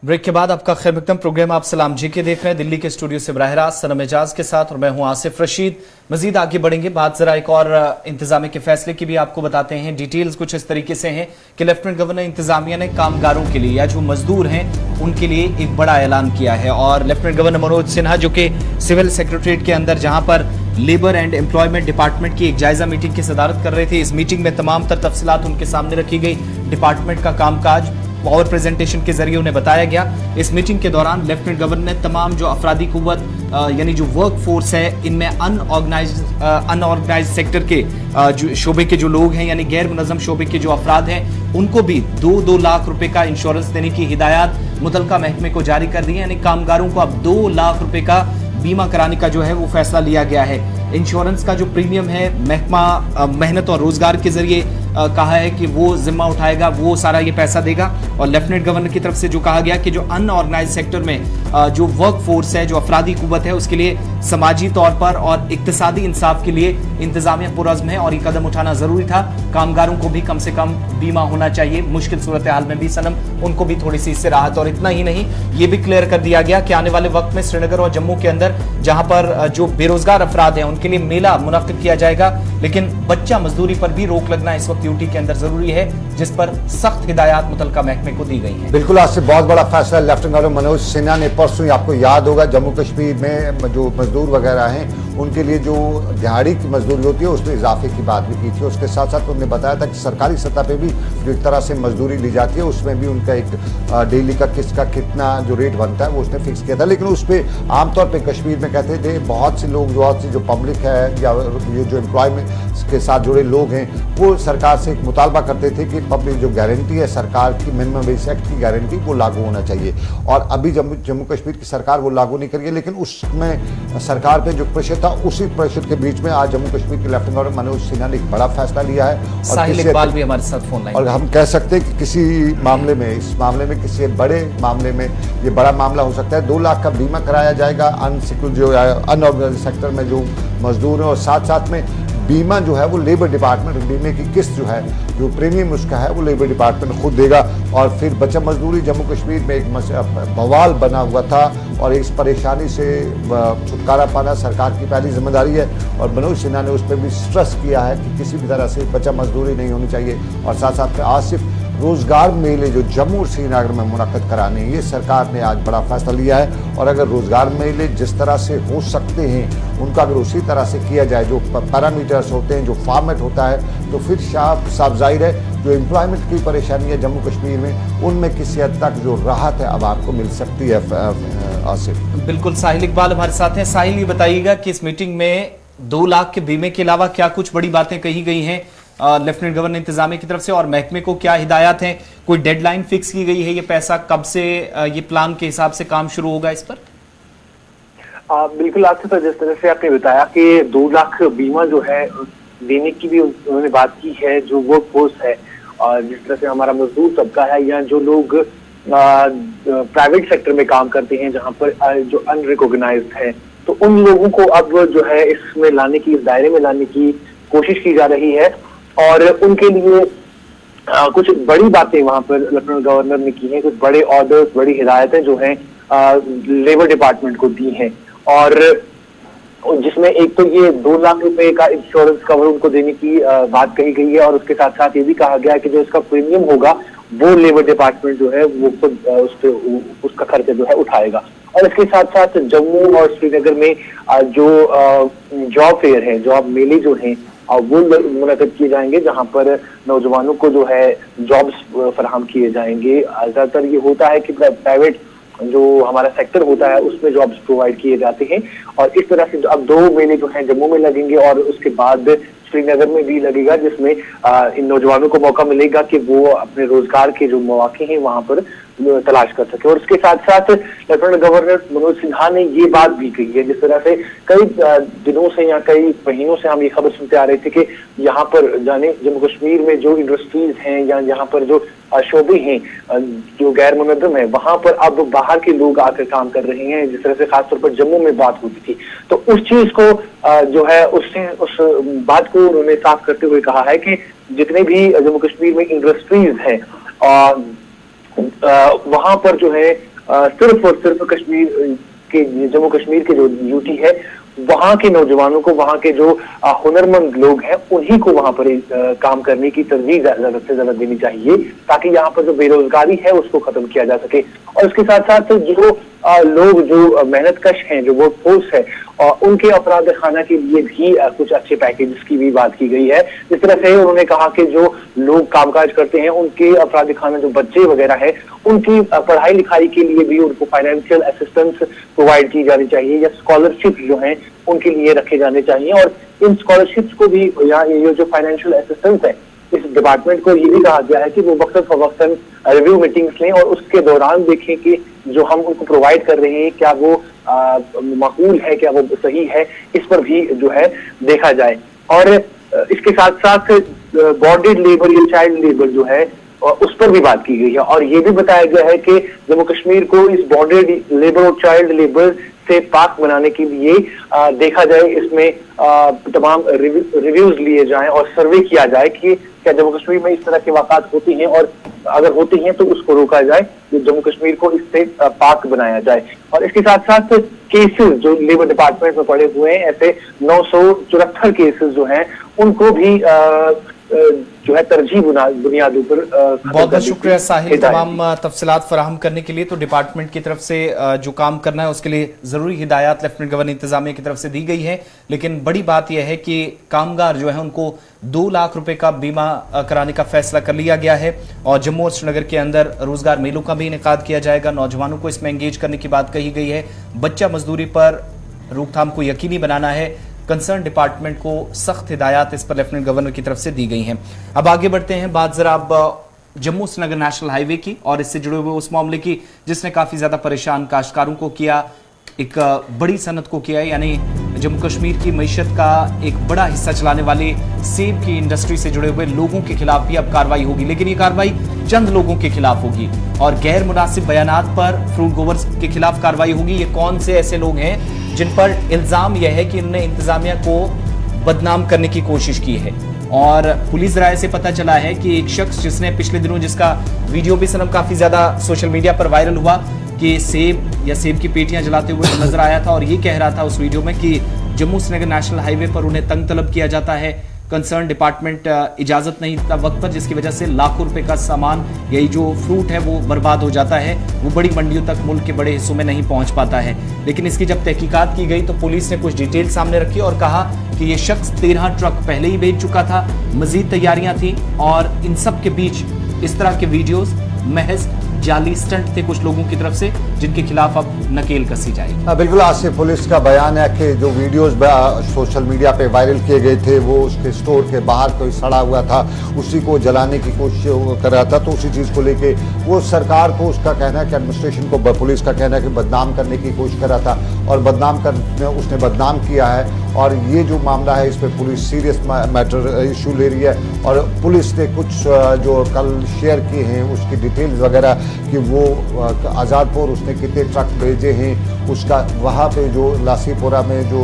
Break के बाद आपका खैर मकदम। प्रोग्राम आप सलाम जी के देख रहे हैं दिल्ली के स्टूडियो से बराह रास्त सनम एजाज के साथ, और मैं हूं आसिफ रशीद। मजीद आगे बढ़ेंगे, बात जरा एक और इंतजामिया के फैसले की भी आपको बताते हैं। डिटेल्स कुछ इस तरीके से हैं कि लेफ्टिनेंट गवर्नर इंतजामिया ने कामगारों के लिए या जो मजदूर हैं उनके लिए एक बड़ा ऐलान किया है। और लेफ्टिनेंट गवर्नर मनोज सिन्हा जो कि सिविल सेक्रेटरीट के अंदर जहां पर लेबर एंड एम्प्लॉयमेंट डिपार्टमेंट की एक जायजा मीटिंग की सदारत कर रहे थे, इस मीटिंग में तमाम तर तफसीलात उनके सामने रखी गई। डिपार्टमेंट का कामकाज और प्रेजेंटेशन के जरिए उन्हें बताया गया। इस मीटिंग के दौरान लेफ्टिनेंट गवर्नर ने तमाम जो अफरादी कुव्वत यानी जो वर्क फोर्स है, इनमें अनऑर्गेनाइज सेक्टर के जो शोबे के जो लोग हैं यानी गैर मुनज़्ज़म शोबे के जो अफराद हैं, उनको भी 2-2 लाख रुपए का इंश्योरेंस देने की हिदायत मुतलका महकमे को जारी कर दी है। यानी कामगारों को अब 2 लाख रुपए का बीमा कराने का जो है वो फैसला लिया गया है। इंश्योरेंस का जो प्रीमियम है महकमा मेहनत और रोजगार के जरिए कहा है कि वो जिम्मा उठाएगा, वो सारा ये पैसा देगा। और लेफ्टिनेंट गवर्नर की तरफ से जो कहा गया कि जो अनऑर्गेनाइज सेक्टर में जो वर्क फोर्स है, जो अफरादी कुव्वत है, उसके लिए समाजी तौर पर और इक्तिसादी इंसाफ के लिए इंतजामिया पुरज़्म है और ये कदम उठाना जरूरी था। कामगारों को भी कम से कम बीमा होना चाहिए, मुश्किल सूरत हाल में भी सनम उनको भी थोड़ी सी इससे राहत। और इतना ही नहीं, ये भी क्लियर कर दिया गया कि आने वाले वक्त में श्रीनगर और जम्मू के अंदर जहां पर जो बेरोजगार अफराद हैं उनके लिए मेला मुनक्किद किया जाएगा, लेकिन बच्चा मजदूरी पर भी रोक लगना इस वक्त ड्यूटी के अंदर जरूरी है, जिस पर सख्त हिदायत मुतलका महकमे को दी गई हैं। बिल्कुल, आज से बहुत बड़ा फैसला लेफ्टिनेंट गवर्नर मनोज सिन्हा ने परसों, आपको याद होगा, जम्मू कश्मीर में जो मजदूर वगैरह हैं उनके लिए जो दिहाड़ी की मजदूरी होती है उसमें इजाफे की बात भी की थी। उसके साथ साथ उन्होंने बताया था कि सरकारी सतह पे भी जो एक तरह से मजदूरी ली जाती है उसमें भी उनका एक डेली का किसका कितना जो रेट बनता है वो उसने फिक्स किया था। लेकिन उस पर आमतौर पर कश्मीर में कहते थे बहुत से लोग, बहुत सी जो पब्लिक है या ये जो एम्प्लॉयमेंट के साथ जुड़े लोग हैं वो सरकार से एक मुतालबा करते थे कि पब्लिक जो गारंटी है सरकार की, मिनिमम वेज एक्ट की गारंटी, वो लागू होना चाहिए। और अभी जम्मू कश्मीर की सरकार वो लागू नहीं करी है, लेकिन उसमें सरकार पे जो प्रेशर था उसी प्रेशर के बीच में आज जम्मू कश्मीर के लेफ्टिनेंट गवर्नर मनोज सिन्हा ने एक बड़ा फैसला लिया है। साहिल इकबाल भी हमारे साथ फोन लाइन, और हम कह सकते हैं कि किसी मामले में, इस मामले में किसी बड़े मामले में ये बड़ा मामला हो सकता है। 2 लाख का बीमा कराया जाएगा अनसिक्योर्ड जो अनऑर्गेनाइज्ड सेक्टर में जो मजदूर हैं, और साथ साथ में बीमा जो है वो लेबर डिपार्टमेंट, बीमे की किस्त जो है, जो प्रीमियम उसका है वो लेबर डिपार्टमेंट खुद देगा। और फिर बचा मजदूरी जम्मू कश्मीर में एक बवाल बना हुआ था और इस परेशानी से छुटकारा पाना सरकार की पहली जिम्मेदारी है। और मनोज सिन्हा ने उस पर भी स्ट्रेस किया है कि किसी भी तरह से बचा मजदूरी नहीं होनी चाहिए। और साथ साथ में आज सिर्फ रोजगार मेले जो जम्मू और श्रीनगर में मुनक्किद कराने हैं, ये सरकार ने आज बड़ा फैसला लिया है। और अगर रोजगार मेले जिस तरह से हो सकते हैं उनका अगर उसी तरह से किया जाए, जो पैरामीटर्स होते हैं, जो फॉर्मेट होता है, तो फिर साफ जाहिर है जो एम्प्लॉयमेंट की परेशानी है जम्मू कश्मीर में उनमें किसी हद तक जो राहत है अब आपको मिल सकती है। आसिफ, बिल्कुल, साहिल इकबाल हमारे साथ हैं। साहिल, ये बताइएगा कि इस मीटिंग में 2 लाख के बीमे के अलावा क्या कुछ बड़ी बातें कही गई हैं लेफ्टिनेंट गवर्नर इंतजामिया की तरफ से, और महकमे को क्या हिदायत हैं? कोई डेडलाइन फिक्स की गई है? ये पैसा कब से ये प्लान के हिसाब से काम शुरू होगा इस पर? बिल्कुल, आपसे जिस तरह से आपने बताया कि 2 लाख बीमा जो है देने की भी उन्होंने बात की है। जो वर्क फोर्स है और जिस तरह से हमारा मजदूर तबका है या जो लोग प्राइवेट सेक्टर में काम करते हैं जहां पर जो अनरिकॉग्नाइज्ड है, तो उन लोगों को अब जो है इसमें लाने की, इस दायरे में लाने की कोशिश की जा रही है। और उनके लिए कुछ बड़ी बातें वहां पर लेफ्टिनेंट गवर्नर ने की हैं, कुछ बड़े ऑर्डर्स, बड़ी हिदायतें जो हैं लेबर डिपार्टमेंट को दी हैं। और जिसमें एक तो ये 2 लाख रुपए का इंश्योरेंस कवर उनको देने की बात कही गई है, और उसके साथ साथ ये भी कहा गया है कि जो इसका प्रीमियम होगा वो लेबर डिपार्टमेंट जो है वो खुद उसका खर्चा जो है उठाएगा। और इसके साथ साथ जम्मू और श्रीनगर में जो जॉब फेयर है, जॉब मेले जो हैं वो मुनक्किद किए जाएंगे, जहां पर नौजवानों को जो है जॉब्स फराहम किए जाएंगे। ज्यादातर ये होता है कि प्राइवेट जो हमारा सेक्टर होता है उसमें जॉब्स प्रोवाइड किए जाते हैं। और इस तरह से अब 2 मेले जो हैं जम्मू में लगेंगे और उसके बाद श्रीनगर में भी लगेगा, जिसमें इन नौजवानों को मौका मिलेगा कि वो अपने रोजगार के जो मौके हैं वहां पर तलाश कर सके। और उसके साथ साथ लेफ्टिनेंट गवर्नर मनोज सिन्हा ने ये बात भी कही है, जिस तरह से कई दिनों से या कई महीनों से हम ये खबर सुनते आ रहे थे कि यहाँ पर जाने जम्मू कश्मीर में जो इंडस्ट्रीज हैं या यहाँ पर जो शोबे हैं जो गैर मुनज़्ज़म है, वहां पर अब बाहर के लोग आकर काम कर रहे हैं, जिस तरह से खासतौर पर जम्मू में बात होती थी। तो उस चीज को जो है उस बात को उन्होंने साफ करते हुए कहा है कि जितने भी जम्मू कश्मीर में इंडस्ट्रीज हैं वहां पर जो है सिर्फ और सिर्फ कश्मीर के, जम्मू कश्मीर के जो यूटी है वहां के नौजवानों को, वहां के जो हुनरमंद लोग हैं उन्हीं को वहां पर काम करने की तरजीह ज्यादा से ज्यादा देनी चाहिए, ताकि यहाँ पर जो बेरोजगारी है उसको खत्म किया जा सके। और इसके साथ साथ जो लोग जो मेहनतकश हैं, जो वर्क फोर्स है, उनके अपराध खाना के लिए भी कुछ अच्छे पैकेजेस की भी बात की गई है। जिस तरह से उन्होंने कहा कि जो लोग कामकाज करते हैं उनके अपराध खाना, जो बच्चे वगैरह है, उनकी पढ़ाई लिखाई के लिए भी उनको फाइनेंशियल असिस्टेंस प्रोवाइड की जानी चाहिए, या स्कॉलरशिप जो है उनके लिए रखे जाने चाहिए। और इन स्कॉलरशिप्स को भी, या ये जो फाइनेंशियल असिस्टेंस है, इस डिपार्टमेंट को ये भी कहा गया है कि वो वक्तन फवक्तन रिव्यू मीटिंग्स लें और उसके दौरान देखें कि जो हम उनको प्रोवाइड कर रहे हैं क्या वो माकूल है, क्या वो सही है, इस पर भी जो है देखा जाए। और इसके साथ साथ बॉन्डेड लेबर या चाइल्ड लेबर जो है उस पर भी बात की गई है। और ये भी बताया गया है कि जम्मू कश्मीर को इस बॉन्डेड लेबर और चाइल्ड लेबर से पाक बनाने के लिए देखा जाए, इसमें तमाम रिव्यूज लिए जाएं और सर्वे किया जाए कि क्या जम्मू कश्मीर में इस तरह के वाक़ात होती हैं, और अगर होती हैं तो उसको रोका जाए, जम्मू कश्मीर को इससे पाक बनाया जाए। और इसके साथ साथ केसेस जो लेबर डिपार्टमेंट में पड़े हुए हैं, ऐसे 974 केसेस जो हैं उनको भी जो है तरजीह बुनियादों पर बहुत बहुत शुक्रिया साहिल तमाम तफसीलात फराहम करने के लिए। तो डिपार्टमेंट की तरफ से जो काम करना है उसके लिए जरूरी हिदायत लेफ्टिनेंट गवर्नर इंतजामिया की तरफ से दी गई है, लेकिन बड़ी बात यह है कि कामगार जो है उनको 2 लाख रुपए का बीमा कराने का फैसला कर लिया गया है। और जम्मू और श्रीनगर के अंदर रोजगार मेलों का भी इनेकाद किया जाएगा, नौजवानों को इसमें एंगेज करने की बात कही गई है, बच्चा मजदूरी पर रोकथाम को यकीनी बनाना है। कंसर्न डिपार्टमेंट को सख्त हिदायत इस पर लेफ्टिनेंट गवर्नर की तरफ से दी गई हैं। अब आगे बढ़ते हैं, बात जरा अब जम्मू श्रीनगर नेशनल हाईवे की और इससे जुड़े हुए उस मामले की जिसने काफी ज्यादा परेशान काश्तकारों को किया, एक बड़ी सनत को किया, यानी जम्मू कश्मीर की मईशत का एक बड़ा हिस्सा चलाने वाले सेब की इंडस्ट्री से जुड़े हुए लोगों के खिलाफ भी अब कार्रवाई होगी, लेकिन ये कार्रवाई चंद लोगों के खिलाफ होगी और गैर मुनासिब बयानात पर फ्रूट गोवर्स के खिलाफ कार्रवाई होगी। ये कौन से ऐसे लोग हैं जिन पर इल्जाम यह है कि इन्होंने इंतजामिया को बदनाम करने की कोशिश की है। और पुलिस राय से पता चला है कि एक शख्स जिसने पिछले दिनों, जिसका वीडियो भी सनम काफी ज्यादा सोशल मीडिया पर वायरल हुआ, कि सेब या सेब की पेटियां जलाते हुए नजर आया था और ये कह रहा था उस वीडियो में कि जम्मू श्रीनगर नेशनल हाईवे पर उन्हें तंग तलब किया जाता है, कंसर्न डिपार्टमेंट इजाजत नहीं देता वक्त पर, जिसकी वजह से लाखों रुपए का सामान, यही जो फ्रूट है वो बर्बाद हो जाता है, वो बड़ी मंडियों तक मुल्क के बड़े हिस्सों में नहीं पहुंच पाता है। लेकिन इसकी जब तहकीकात की गई तो पुलिस ने कुछ डिटेल सामने रखी और कहा कि ये शख्स 13 ट्रक पहले ही भेज चुका था, मजीद तैयारियां थी और इन सब के बीच इस तरह के वीडियोस महज जाली स्टंट थे कुछ लोगों की तरफ से, जिनके खिलाफ अब नकेल कसी जाएगी। बिल्कुल, आज से पुलिस का बयान है कि जो वीडियोस सोशल मीडिया पे वायरल किए गए थे वो उसके स्टोर के बाहर कोई सड़ा हुआ था, उसी को जलाने की कोशिश कर रहा था। तो उसी चीज़ को लेके वो सरकार को, उसका कहना है कि एडमिनिस्ट्रेशन को, पुलिस का कहना है कि बदनाम करने की कोशिश कर रहा था और उसने बदनाम किया है। और ये जो मामला है इस पर पुलिस सीरियस मैटर इशू ले रही है और पुलिस ने कुछ जो कल शेयर किए हैं उसकी डिटेल्स वगैरह कि वो आज़ादपुर उसने कितने ट्रक भेजे हैं, उसका वहाँ पे जो लासीपुरा में जो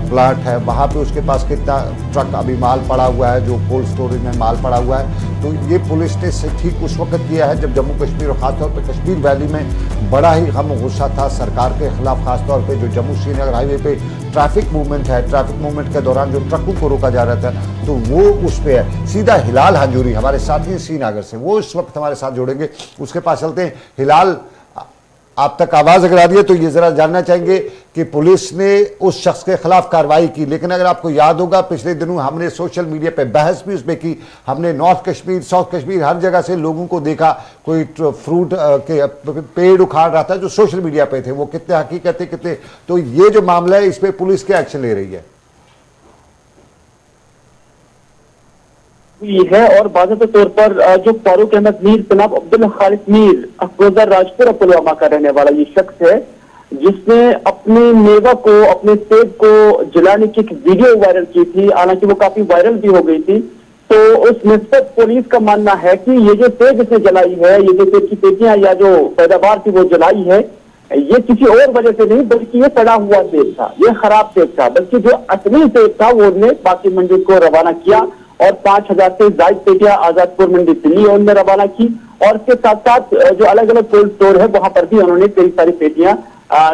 प्लांट है वहाँ पे उसके पास कितना ट्रक अभी माल पड़ा हुआ है, जो कोल्ड स्टोरेज में माल पड़ा हुआ है। तो ये पुलिस ने ठीक उस वक्त किया है जब जम्मू कश्मीर और ख़ासतौर पर कश्मीर वैली में बड़ा ही गम गुस्सा था सरकार के खिलाफ, खासतौर पे जो जम्मू श्रीनगर हाईवे पे ट्रैफिक मूवमेंट है, ट्रैफिक मूवमेंट के दौरान जो ट्रकों को रोका जा रहा था तो वो उस पर है। सीधा हिलाल हंजूरी हमारे साथी श्रीनगर से, वो इस वक्त हमारे साथ जुड़ेंगे, उसके पास चलते हैं। हिलाल, आप तक आवाज अगर आ रही है तो ये जरा जानना चाहेंगे कि पुलिस ने उस शख्स के खिलाफ कार्रवाई की, लेकिन अगर आपको याद होगा पिछले दिनों हमने सोशल मीडिया पे बहस भी उसमें की, हमने नॉर्थ कश्मीर, साउथ कश्मीर, हर जगह से लोगों को देखा कोई फ्रूट के पेड़ उखाड़ रहा था जो सोशल मीडिया पे थे, वो कितने हकीकत है कितने। तो ये जो मामला है इस पर पुलिस क्या एक्शन ले रही है? है और बाज़ाब्ते तौर पर जो फारूक अहमद मीर, जनाब अब्दुल खालिद मीर, अफरोजा राजपुर पुलवामा का रहने वाला ये शख्स है जिसने अपने मेवा को, अपने सेब को जलाने की एक वीडियो वायरल की थी, हालांकि वो काफी वायरल भी हो गई थी। तो उस निस्बत पुलिस का मानना है कि ये जो सेब इसने जलाई है, ये जो सेब की पेटियां या जो पैदावार थी वो जलाई है, ये किसी और वजह से नहीं बल्कि ये सड़ा हुआ सेब था, ये खराब सेब था, बल्कि जो असली सेब था वो उन्होंने बाकी मंडी को रवाना किया और 5000 से ज्यादा पेटियां आजादपुर मंडी दिल्ली में रवाना की और इसके साथ साथ जो अलग अलग कोल्ड स्टोर है वहां पर भी उन्होंने कई सारी पेटियां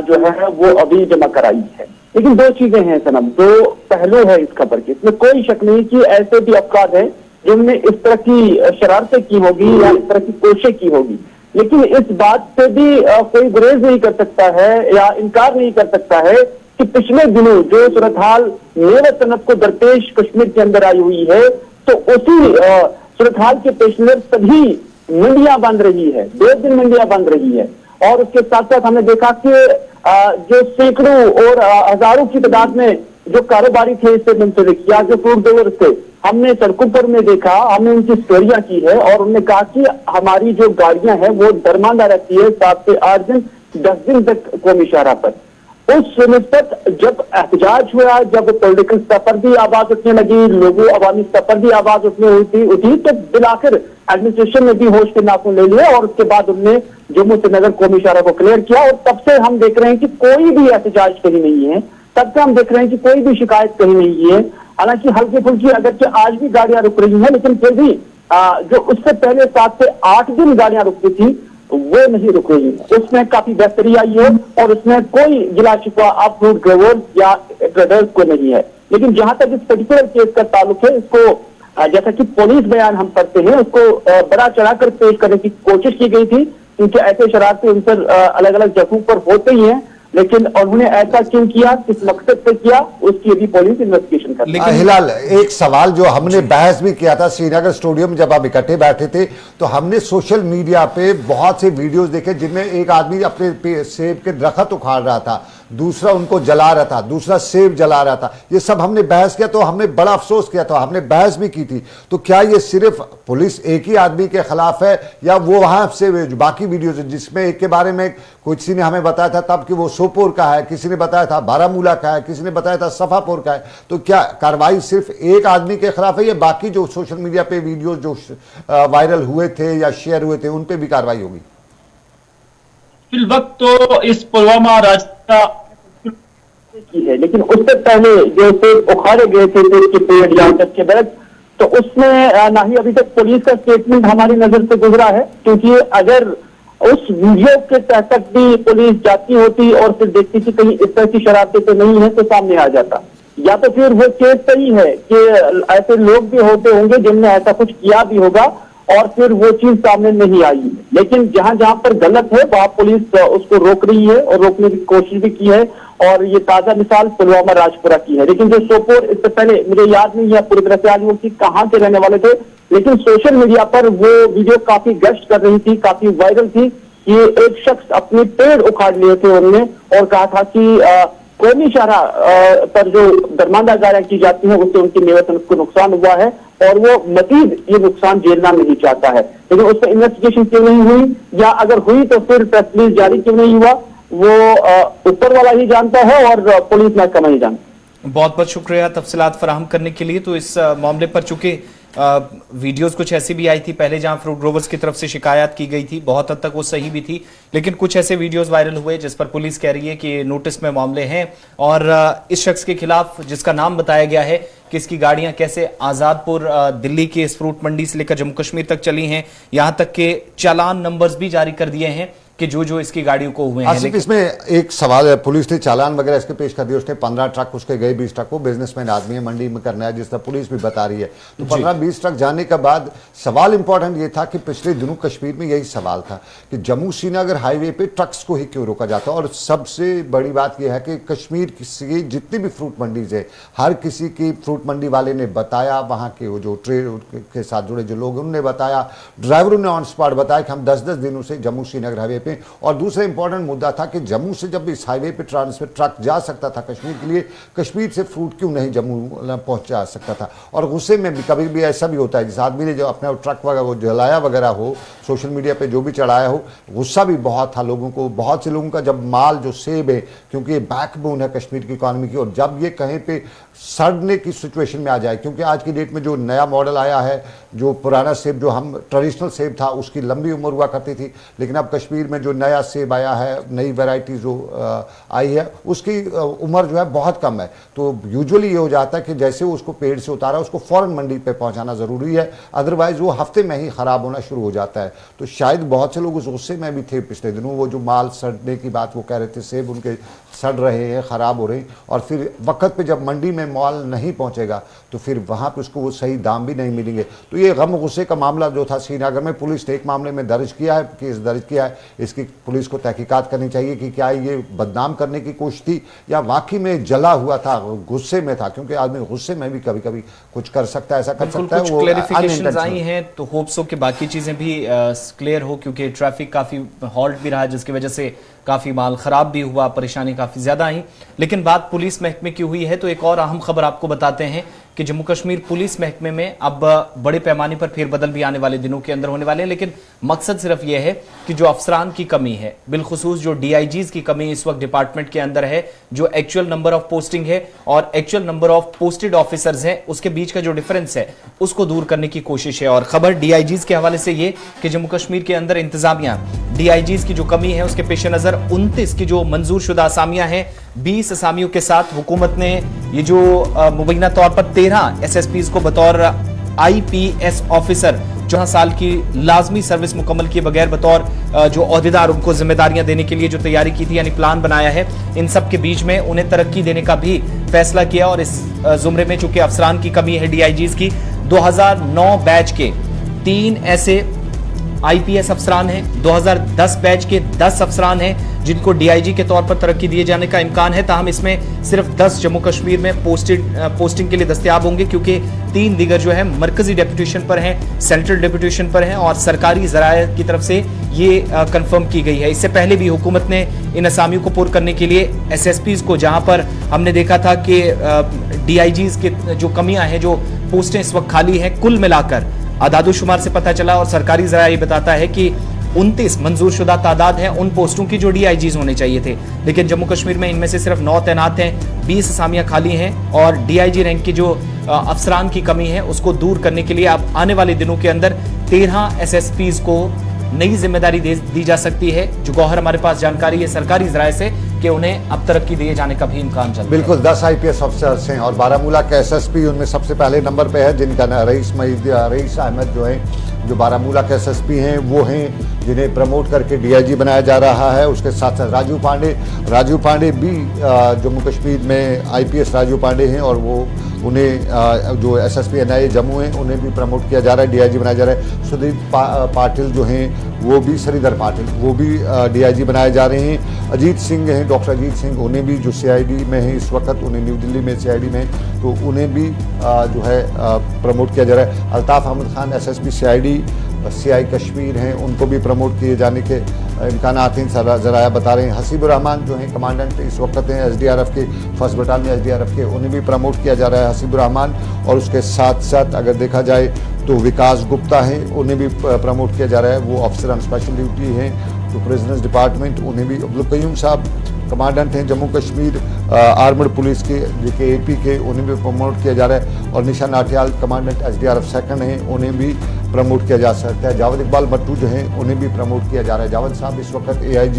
जो है वो अभी जमा कराई है। लेकिन दो चीजें हैं सनम, दो पहलू है इस खबर के। इसमें कोई शक नहीं कि ऐसे भी अफराद हैं जिनने इस तरह की शरारतें की होगी या इस तरह की कोशिशें की होगी, लेकिन इस बात से भी कोई गुरेज नहीं कर सकता है या इनकार नहीं कर सकता है कि पिछले दिनों जो सूरत हाल नेवत सनत को दरपेश कश्मीर के अंदर आई हुई है, तो उसी सूरत हाल के पेश नजर सभी मंडियां बंद रही है, 2 दिन मंडियां बंद रही है। और उसके साथ साथ हमने देखा कि जो सैकड़ों और हजारों की तादाद में जो कारोबारी थे इससे मुंसलिक या जो फ्रूट डोवर्स थे, हमने सड़कों पर में देखा, हमने उनकी स्टोरियां की है और उन्होंने कहा कि हमारी जो गाड़ियां हैं वो दरमांदा रहती है 7 से 8 दिन 10 दिन तक कौमी शाहरा पर। उस निस्बत जब एहतजाज हुआ, जब पॉलिटिकल स्तर पर भी आवाज उठने लगी, लोगों अवामी स्तर पर भी आवाज उठी, तो बिलाखिर एडमिनिस्ट्रेशन ने भी होश के नाखून ले लिए और उसके बाद उन्होंने जम्मू श्रीनगर कौमी शाहरा को क्लियर किया। और तब से हम देख रहे हैं कि कोई भी एहतजाज कहीं नहीं है, तब से हम देख रहे हैं कि कोई भी शिकायत कहीं नहीं है। हालांकि हल्की फुल्की अगरचे आज भी गाड़ियां रुक रही हैं, लेकिन फिर भी जो उससे पहले 7 से 8 दिन गाड़ियां रुकती थी वो नहीं रुक रही है। उसमें काफी बेहतरी आई है और उसमें कोई गिला शिकवा आप फ्रूट ग्रोवर्स या ट्रेडर्स को नहीं है। लेकिन जहां तक इस पर्टिकुलर केस का ताल्लुक है, इसको जैसा कि पुलिस बयान हम पढ़ते हैं उसको बड़ा चढ़ाकर पेश करने की कोशिश की गई थी, क्योंकि ऐसे शरारती उनसे अलग अलग जगहों पर होते ही हैं, लेकिन उन्होंने ऐसा क्यों किया, किस मकसद से किया, उसकी अभी पुलिस इन्वेस्टिगेशन कर रही है। हिलाल, एक सवाल जो हमने बहस भी किया था श्रीनगर स्टूडियो में जब आप इकट्ठे बैठे थे, तो हमने सोशल मीडिया पे बहुत से वीडियोस देखे जिनमें एक आदमी अपने सेब के दरख्त उखाड़ रहा था, दूसरा उनको जला रहा था, दूसरा सेब जला रहा था। ये सब हमने बहस किया, तो हमने बड़ा अफसोस किया था, हमने बहस भी की थी। तो क्या ये सिर्फ पुलिस एक ही आदमी के खिलाफ है या वो वहां से बाकी वीडियोज जिसमें एक के बारे में किसी ने हमें बताया था तब कि वो सोपोर का है, किसी ने बताया था बारामूला का है, किसी ने बताया था सफापुर का है। तो क्या कार्रवाई सिर्फ एक आदमी के खिलाफ है या बाकी जो सोशल मीडिया पे वीडियोज जो वायरल हुए थे या शेयर हुए थे उन पे भी कार्रवाई होगी? फिल वक्त तो इस पुलवामा रास्ता की है, लेकिन उससे पहले जो सेब उखाड़े गए थे उसके पेड़ या के बाद, तो उसमें ना ही अभी तक पुलिस का स्टेटमेंट हमारी नजर से गुजरा है, क्योंकि अगर उस वीडियो के तहत तक भी पुलिस जाती होती और फिर देखती कि कहीं इस तरह की शरारतें तो नहीं है तो सामने आ जाता, या तो फिर वो केस सही है कि ऐसे लोग भी होते होंगे जिनने ऐसा कुछ किया भी होगा और फिर वो चीज सामने नहीं आई। लेकिन जहां जहां पर गलत है वहां पुलिस उसको रोक रही है और रोकने की कोशिश भी की है, और ये ताजा मिसाल पुलवामा राजपुरा की है। लेकिन जो सोपोर, इससे पहले मुझे याद नहीं है पूरी तरह से आज वो कि कहाँ के रहने वाले थे, लेकिन सोशल मीडिया पर वो वीडियो काफी गश्त कर रही थी, काफी वायरल थी। ये एक शख्स अपने पेड़ उखाड़ लिए थे उन्होंने और कहा था कि कौमी शाहरा पर जो दरमांदा गाड़ियां की जाती हैं उससे उनकी नेवत को नुकसान हुआ है और वो मजीद ये नुकसान झेलना नहीं चाहता है। लेकिन उस पर इन्वेस्टिगेशन क्यों नहीं हुई, या अगर हुई तो फिर प्रेस रिलीज जारी क्यों नहीं हुआ, वो ऊपर वाला ही जानता है और पुलिस महकमा नहीं जानता। बहुत बहुत शुक्रिया तफसीलात फराहम करने के लिए। तो इस मामले पर चूंकि वीडियोस कुछ ऐसी भी आई थी पहले जहां फ्रूट ग्रोवर्स की तरफ से शिकायत की गई थी, बहुत हद तक वो सही भी थी, लेकिन कुछ ऐसे वीडियोस वायरल हुए जिस पर पुलिस कह रही है कि नोटिस में मामले हैं और इस शख्स के खिलाफ जिसका नाम बताया गया है कि इसकी गाड़ियां कैसे आजादपुर दिल्ली के इस फ्रूट मंडी से लेकर जम्मू कश्मीर तक चली हैं, यहां तक के चालान नंबर्स भी जारी कर दिए हैं कि जो इसकी गाड़ियों को हुए हैं। इसमें एक सवाल है, पुलिस ने चालान वगैरह इसके पेश कर दिए, उसने 15 ट्रक उसके गए, 20 ट्रक वो बिजनेसमैन आदमी है, मंडी में करना है जिस तरह पुलिस भी बता रही है। तो 15-20 ट्रक जाने के बाद सवाल इंपॉर्टेंट ये था कि पिछले दिनों कश्मीर में यही सवाल था कि जम्मू श्रीनगर हाईवे पे ट्रक्स को ही क्यों रोका जाता है। और सबसे बड़ी बात यह है कि कश्मीर की जितनी भी फ्रूट मंडीज है, हर किसी की फ्रूट मंडी वाले ने बताया, वहाँ के वो जो ट्रेड के साथ जुड़े जो लोग उन्होंने बताया, ड्राइवरों ने ऑन स्पॉट बताया कि हम 10-10 दिनों से जम्मू श्रीनगर हाईवे। और दूसरा इंपॉर्टेंट मुद्दा था कि जम्मू से जब इस हाईवे पे ट्रांसफर ट्रक जा सकता था कश्मीर के लिए, कश्मीर से फ्रूट क्यों नहीं जम्मू पहुंचा सकता था। और गुस्से में भी कभी भी ऐसा भी होता है, जिस आदमी ने जो अपना ट्रक वगैरह वो जलाया वगैरह हो, सोशल मीडिया पे जो भी चढ़ाया हो, गुस्सा भी बहुत था लोगों को, बहुत से लोगों का। जब माल जो सेब है, क्योंकि ये बैकबोन है कश्मीर की इकॉनमी की, और जब ये कहीं पे सड़ने की सिचुएशन में आ जाए, क्योंकि आज की डेट में जो नया मॉडल आया है, जो पुराना सेब जो हम ट्रेडिशनल सेब था उसकी लंबी उम्र हुआ करती थी, लेकिन अब कश्मीर में में जो नया सेब आया है, नई वैरायटी जो आई है, उसकी उम्र जो है बहुत कम है। तो यूजुअली ये हो जाता है कि जैसे उसको पेड़ से उतारा उसको फ़ौरन मंडी पे पहुंचाना ज़रूरी है, अदरवाइज़ वो हफ्ते में ही ख़राब होना शुरू हो जाता है। तो शायद बहुत से लोग उस गुस्से में भी थे पिछले दिनों, वो जो माल सड़ने की बात वो कह रहे थे, सेब उनके सड़ रहे हैं, ख़राब हो रहे हैं, और फिर वक्त पे जब मंडी में माल नहीं पहुंचेगा तो फिर वहाँ पे उसको वो सही दाम भी नहीं मिलेंगे। तो ये गम गुस्से का मामला जो था श्रीनगर में, पुलिस ने एक मामले में दर्ज किया है, केस दर्ज किया है। इसकी पुलिस को तहकीकात करनी चाहिए कि क्या ये बदनाम करने की कोशिश थी या वाकई में जला हुआ था, गुस्से में था, क्योंकि आदमी गुस्से में भी कभी कभी कुछ कर सकता है, ऐसा कर सकता है। वो क्लैरिफिकेशंस आई हैं तो होप्स हो कि बाकी चीजें भी क्लियर हो, क्योंकि ट्रैफिक काफी हॉल्ट भी रहा जिसकी वजह से काफी माल खराब भी हुआ, परेशानी काफी ज्यादा आई। लेकिन बात पुलिस महकमे की हुई है तो एक और अहम खबर आपको बताते हैं कि जम्मू कश्मीर पुलिस महकमे में अब बड़े पैमाने पर फेरबदल भी आने वाले दिनों के अंदर होने वाले हैं। लेकिन मकसद सिर्फ यह है कि जो अफसरान की कमी है, बिलखुसूस जो DIGs की कमी इस वक्त डिपार्टमेंट के अंदर है, जो एक्चुअल नंबर ऑफ पोस्टिंग है और actual number of posted officers हैं, उसके बीच का जो डिफरेंस है उसको दूर करने की कोशिश है। और खबर DIGs के हवाले से ये कि जम्मू कश्मीर के अंदर इंतजामिया DIGs की जो कमी है उसके पेश नजर 29 की जो मंजूर शुदा असामियां हैं, 20 असामियों के साथ हुकूमत ने ये जो मुबैना तौर पर 13 SSPs को बतौर IPS ऑफिसर 14 साल की लाजमी सर्विस मुकम्मल किए बगैर बतौर जो ओहदेदार उनको जिम्मेदारियां देने के लिए जो तैयारी की थी, यानी प्लान बनाया है, इन सब के बीच में उन्हें तरक्की देने का भी फैसला किया। और इस जुमरे में चूंकि अफसरान की कमी है DIGs की, 2009 बैच के 3 ऐसे IPS अफसरान हैं, 2010 बैच के 10 अफसरान हैं जिनको DIG के तौर पर तरक्की दिए जाने का इम्कान है। ताहम इसमें सिर्फ 10 जम्मू कश्मीर में पोस्टिंग के लिए दस्तयाब होंगे, क्योंकि 3 दीगर जो है मरकजी डेपुटेशन पर हैं, सेंट्रल डेपुटेशन पर हैं और सरकारी जराये की तरफ से ये कंफर्म की गई है। इससे पहले भी हुकूमत ने इन असामियों को पुर करने के लिए SSPs को, जहां पर हमने देखा था कि DIGs के जो कमियां हैं, जो पोस्टें इस वक्त खाली हैं, कुल मिलाकर आदादोशुमार से पता चला और सरकारी जरा ये बताता है कि 29 मंजूर शुदा तादाद है उन पोस्टों की जो DIGs होने चाहिए थे। लेकिन जम्मू कश्मीर में इनमें से सिर्फ 9 तैनात हैं, 20 असामियां खाली हैं और DIG रैंक की जो अफसरान की कमी है उसको दूर करने के लिए अब आने वाले दिनों के अंदर 13 SSPs को नई जिम्मेदारी दी जा सकती है। जो गौहर हमारे पास जानकारी है सरकारी जराये से कि उन्हें अब तरक्की दिए जाने का भी इम्कान चल रहा है। बिल्कुल 10 IPS ऑफिसर्स हैं और बारामूला के SSP उनमें सबसे पहले नंबर पे है, जिनका रईस अहमद जो है, जो बारामूला के SSP हैं, वो हैं जिन्हें प्रमोट करके DIG बनाया जा रहा है। उसके साथ साथ राजू पांडे भी जम्मू कश्मीर में IPS राजू पांडे हैं और वो उन्हें जो SSP NIA जम्मू हैं उन्हें भी प्रमोट किया जा रहा है, DIG बनाया जा रहा है। सुदीप पाटिल जो हैं वो भी, श्रीधर पाटिल वो भी DIG बनाए जा रहे हैं। अजीत सिंह हैं, डॉक्टर अजीत सिंह, उन्हें भी जो CID में है इस वक्त, उन्हें न्यू दिल्ली में CID में, तो उन्हें भी जो है प्रमोट किया जा रहा है। Altaf Ahmad Khan SSP CID CI Kashmir हैं, उनको भी प्रमोट किए जाने के इम्कान हैं, ज़राया बता रहे हैं। हसीबुर रहमान जो हैं कमांडेंट इस वक्त हैं SDRF के, 1st बटालियन SDRF के, उन्हें भी प्रमोट किया जा रहा है हसीबुर रहमान। और उसके साथ साथ अगर देखा जाए तो विकास गुप्ता हैं, उन्हें भी प्रमोट किया जा रहा है, वो ऑफिसर ऑन स्पेशल ड्यूटी हैं तो प्रिजनर्स डिपार्टमेंट, उन्हें भी। अब्दुल कयूम साहब कमांडेंट हैं जम्मू कश्मीर आर्मड पुलिस के, जेके AP के, उन्हें भी प्रमोट किया जा रहा है। और निशा नाटियाल कमांडेंट SDRF 2nd हैं, उन्हें भी प्रमोट किया जा सकता है। जावेद इकबाल भट्टू जो हैं उन्हें भी प्रमोट किया जा रहा है। जावेद साहब इस वक्त AIG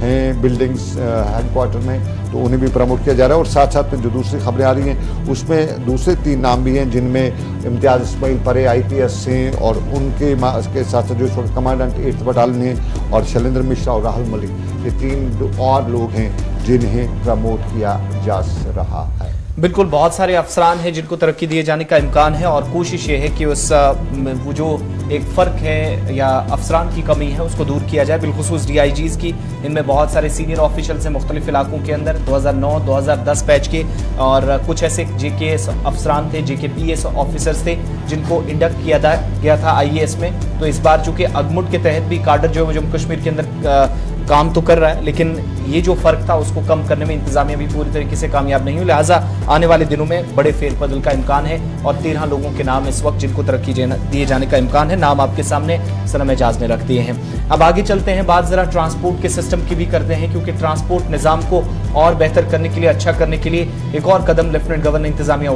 हैं बिल्डिंग्स हेडक्वार्टर में, तो उन्हें भी प्रमोट किया जा रहा है। और साथ साथ में जो दूसरी खबरें आ रही हैं उसमें दूसरे 3 नाम भी हैं, जिनमें इम्तियाज़ इस्माइल परे IPS हैं और उनके साथ जो इस वक्त कमांडेंट 8th बटालियन हैं, और शैलेंद्र मिश्रा और राहुल मलिक, ये 3 और लोग हैं जिन्हें प्रमोट किया जा रहा है। बिल्कुल, बहुत सारे अफसरान हैं जिनको तरक्की दिए जाने का इम्कान है और कोशिश ये है कि उस वो जो एक फ़र्क है या अफसरान की कमी है उसको दूर किया जाए, बिलखुसूस DIGs की। इनमें बहुत सारे सीनियर ऑफिशियल्स हैं मुख्तलिफ इलाकों के अंदर, 2009-2010 बैच के, और कुछ ऐसे JKS अफसरान थे, JKPS ऑफिसर्स थे जिनको इंडक्ट किया गया था IAS में। तो इस बार चूँकि अगमुड के तहत भी काडर जो है जम्मू कश्मीर के अंदर काम तो कर रहा है, लेकिन ये जो फर्क था उसको कम करने में इंतजामिया भी पूरी तरीके से कामयाब नहीं हुई। लिहाजा आने वाले दिनों में बड़े फेरबदल का इम्कान है और 13 लोगों के नाम इस वक्त जिनको तरक्की दिए जाने का इम्कान है, नाम आपके सामने सनम एजाज ने रख दिए हैं। अब आगे चलते हैं, बात जरा ट्रांसपोर्ट के सिस्टम की भी करते हैं, क्योंकि ट्रांसपोर्ट निज़ाम को और बेहतर करने के लिए, अच्छा करने के लिए एक और कदम लेफ्टिनेंट गवर्नर इंतजामिया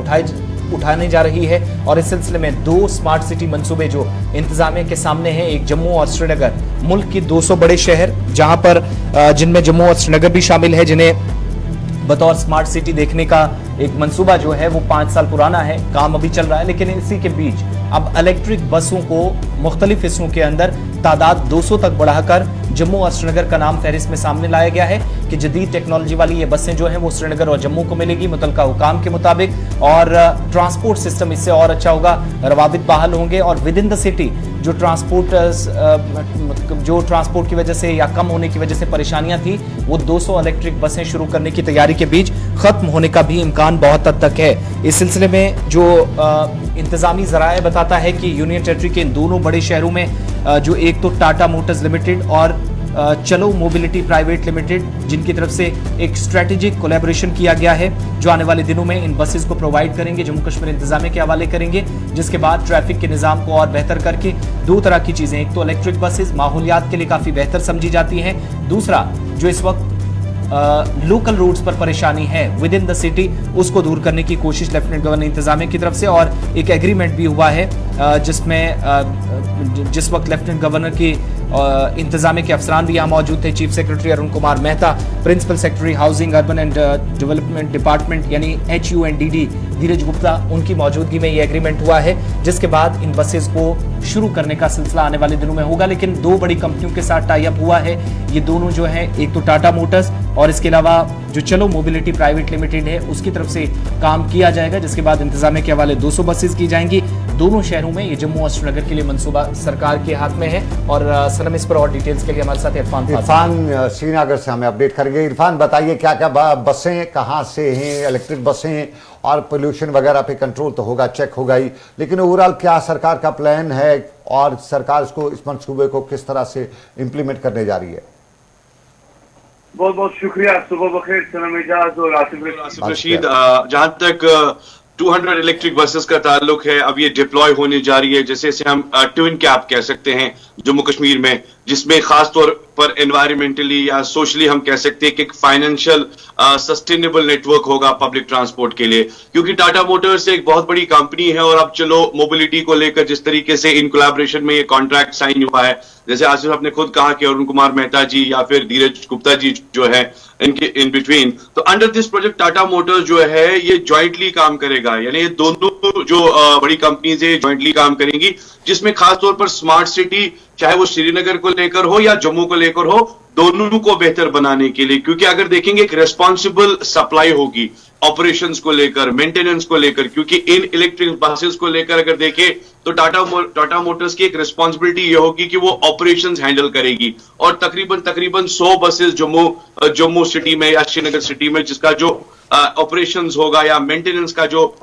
उठाने जा रही है और इस सिलसिले में 2 स्मार्ट सिटी मंसूबे जो इंतजामिया के सामने हैं, एक जम्मू और श्रीनगर, मुल्क की 200 बड़े शहर जहां पर जिनमें जम्मू और श्रीनगर भी शामिल है, जिन्हें बतौर स्मार्ट सिटी देखने का एक मंसूबा जो है वो 5 साल पुराना है, काम अभी चल रहा है। लेकिन इसी के बीच अब इलेक्ट्रिक बसों को मुख्तलिफ हिस्सों के अंदर तादाद 200 तक बढ़ाकर जम्मू और श्रीनगर का नाम फहरिस्त में सामने लाया गया है कि जदीद टेक्नोलॉजी वाली ये बसें जो हैं वो श्रीनगर और जम्मू को मिलेगी मुतल्लिका हुकाम के मुताबिक, और ट्रांसपोर्ट सिस्टम इससे और अच्छा होगा, रवाबित बहाल होंगे और विद इन द सिटी जो ट्रांसपोर्ट की वजह से या कम होने की वजह से परेशानियां थी वो 200 इलेक्ट्रिक बसें शुरू करने की तैयारी के बीच खत्म होने का भी इम्कान बहुत हद तक है। इस सिलसिले में जो इंतजामी जराए बताता है कि यूनियन टेरिटरी के इन दोनों बड़े शहरों में जो एक तो टाटा मोटर्स लिमिटेड और चलो मोबिलिटी प्राइवेट लिमिटेड, जिनकी तरफ से एक स्ट्रेटेजिक कोलैबोरेशन किया गया है, जो आने वाले दिनों में इन बसेस को प्रोवाइड करेंगे, जम्मू कश्मीर इंतजामिया के हवाले करेंगे, जिसके बाद ट्रैफिक के निजाम को और बेहतर करके 2 तरह की चीजें, एक तो इलेक्ट्रिक बसेस माहौलियात के लिए काफी बेहतर समझी जाती हैं, दूसरा जो इस वक्त लोकल रूट्स पर परेशानी है विद इन द सिटी उसको दूर करने की कोशिश लेफ्टिनेंट गवर्नर इंतजामिया की तरफ से, और एक एग्रीमेंट भी हुआ है जिसमें जिस वक्त लेफ्टिनेंट गवर्नर की इंतजामिया के अफसरान भी यहाँ मौजूद थे, chief secretary Arun Kumar Mehta, principal secretary housing urban and development department यानी HUNDD धीरज गुप्ता, उनकी मौजूदगी में ये एग्रीमेंट हुआ है, जिसके बाद इन बसेस को शुरू करने का सिलसिला आने वाले दिनों में होगा। लेकिन 2 बड़ी कंपनियों के साथ टाई अप हुआ है, ये दोनों जो है, एक तो टाटा मोटर्स और इसके अलावा जो चलो मोबिलिटी प्राइवेट लिमिटेड है उसकी तरफ से काम किया जाएगा, जिसके बाद इंतजामिया के हवाले 200 बसेस की जाएंगी दोनों शहरों में। ये जम्मू और श्रीनगर के लिए मंसूबा सरकार के हाथ में है। और सनम इस पर और डिटेल्स के लिए हमारे साथ इरफान श्रीनगर से हमें अपडेट करेंगे। इरफान बताइए क्या क्या बसें कहाँ से हैं, इलेक्ट्रिक बसें, और पोल्यूशन वगैरह पे कंट्रोल तो होगा, चेक होगा ही, लेकिन ओवरऑल क्या सरकार का प्लान है और सरकार इसको इस मंसूबे को किस तरह से इम्प्लीमेंट करने जा रही है? बहुत बहुत शुक्रिया, सुबह बखैर सनम एजाज और आसिफ रशीद। जहां तक 200 इलेक्ट्रिक बसेस का ताल्लुक है, अब ये डिप्लॉय होने जा रही है, जैसे इसे हम ट्विन कैप कह सकते हैं जम्मू कश्मीर में, जिसमें खास तौर पर एनवायरमेंटली या सोशली हम कह सकते हैं कि एक फाइनेंशियल सस्टेनेबल नेटवर्क होगा पब्लिक ट्रांसपोर्ट के लिए, क्योंकि टाटा मोटर्स एक बहुत बड़ी कंपनी है और अब चलो मोबिलिटी को लेकर जिस तरीके से इन कोलैबोरेशन में ये कॉन्ट्रैक्ट साइन हुआ है, जैसे आसिफ आपने खुद कहा कि अरुण कुमार मेहता जी या फिर धीरज गुप्ता जी जो है इनके इन बिटवीन, तो under this project Tata Motors जो है ये ज्वाइंटली काम करेगा, यानी ये दोनों जो बड़ी कंपनीज है ज्वाइंटली काम करेंगी, जिसमें खास तौर पर स्मार्ट सिटी चाहे वो श्रीनगर को लेकर हो या जम्मू को लेकर हो, दोनों को बेहतर बनाने के लिए, क्योंकि अगर देखेंगे एक रेस्पॉन्सिबल सप्लाई होगी ऑपरेशंस को लेकर, मेंटेनेंस को लेकर, क्योंकि इन इलेक्ट्रिक बसेस को लेकर अगर देखें तो टाटा मोटर्स की एक रिस्पॉन्सिबिलिटी ये होगी कि वो ऑपरेशंस हैंडल करेगी, और तकरीबन 100 बसेस जम्मू सिटी में या श्रीनगर सिटी में जिसका जो ऑपरेशंस होगा या मेंटेनेंस का जो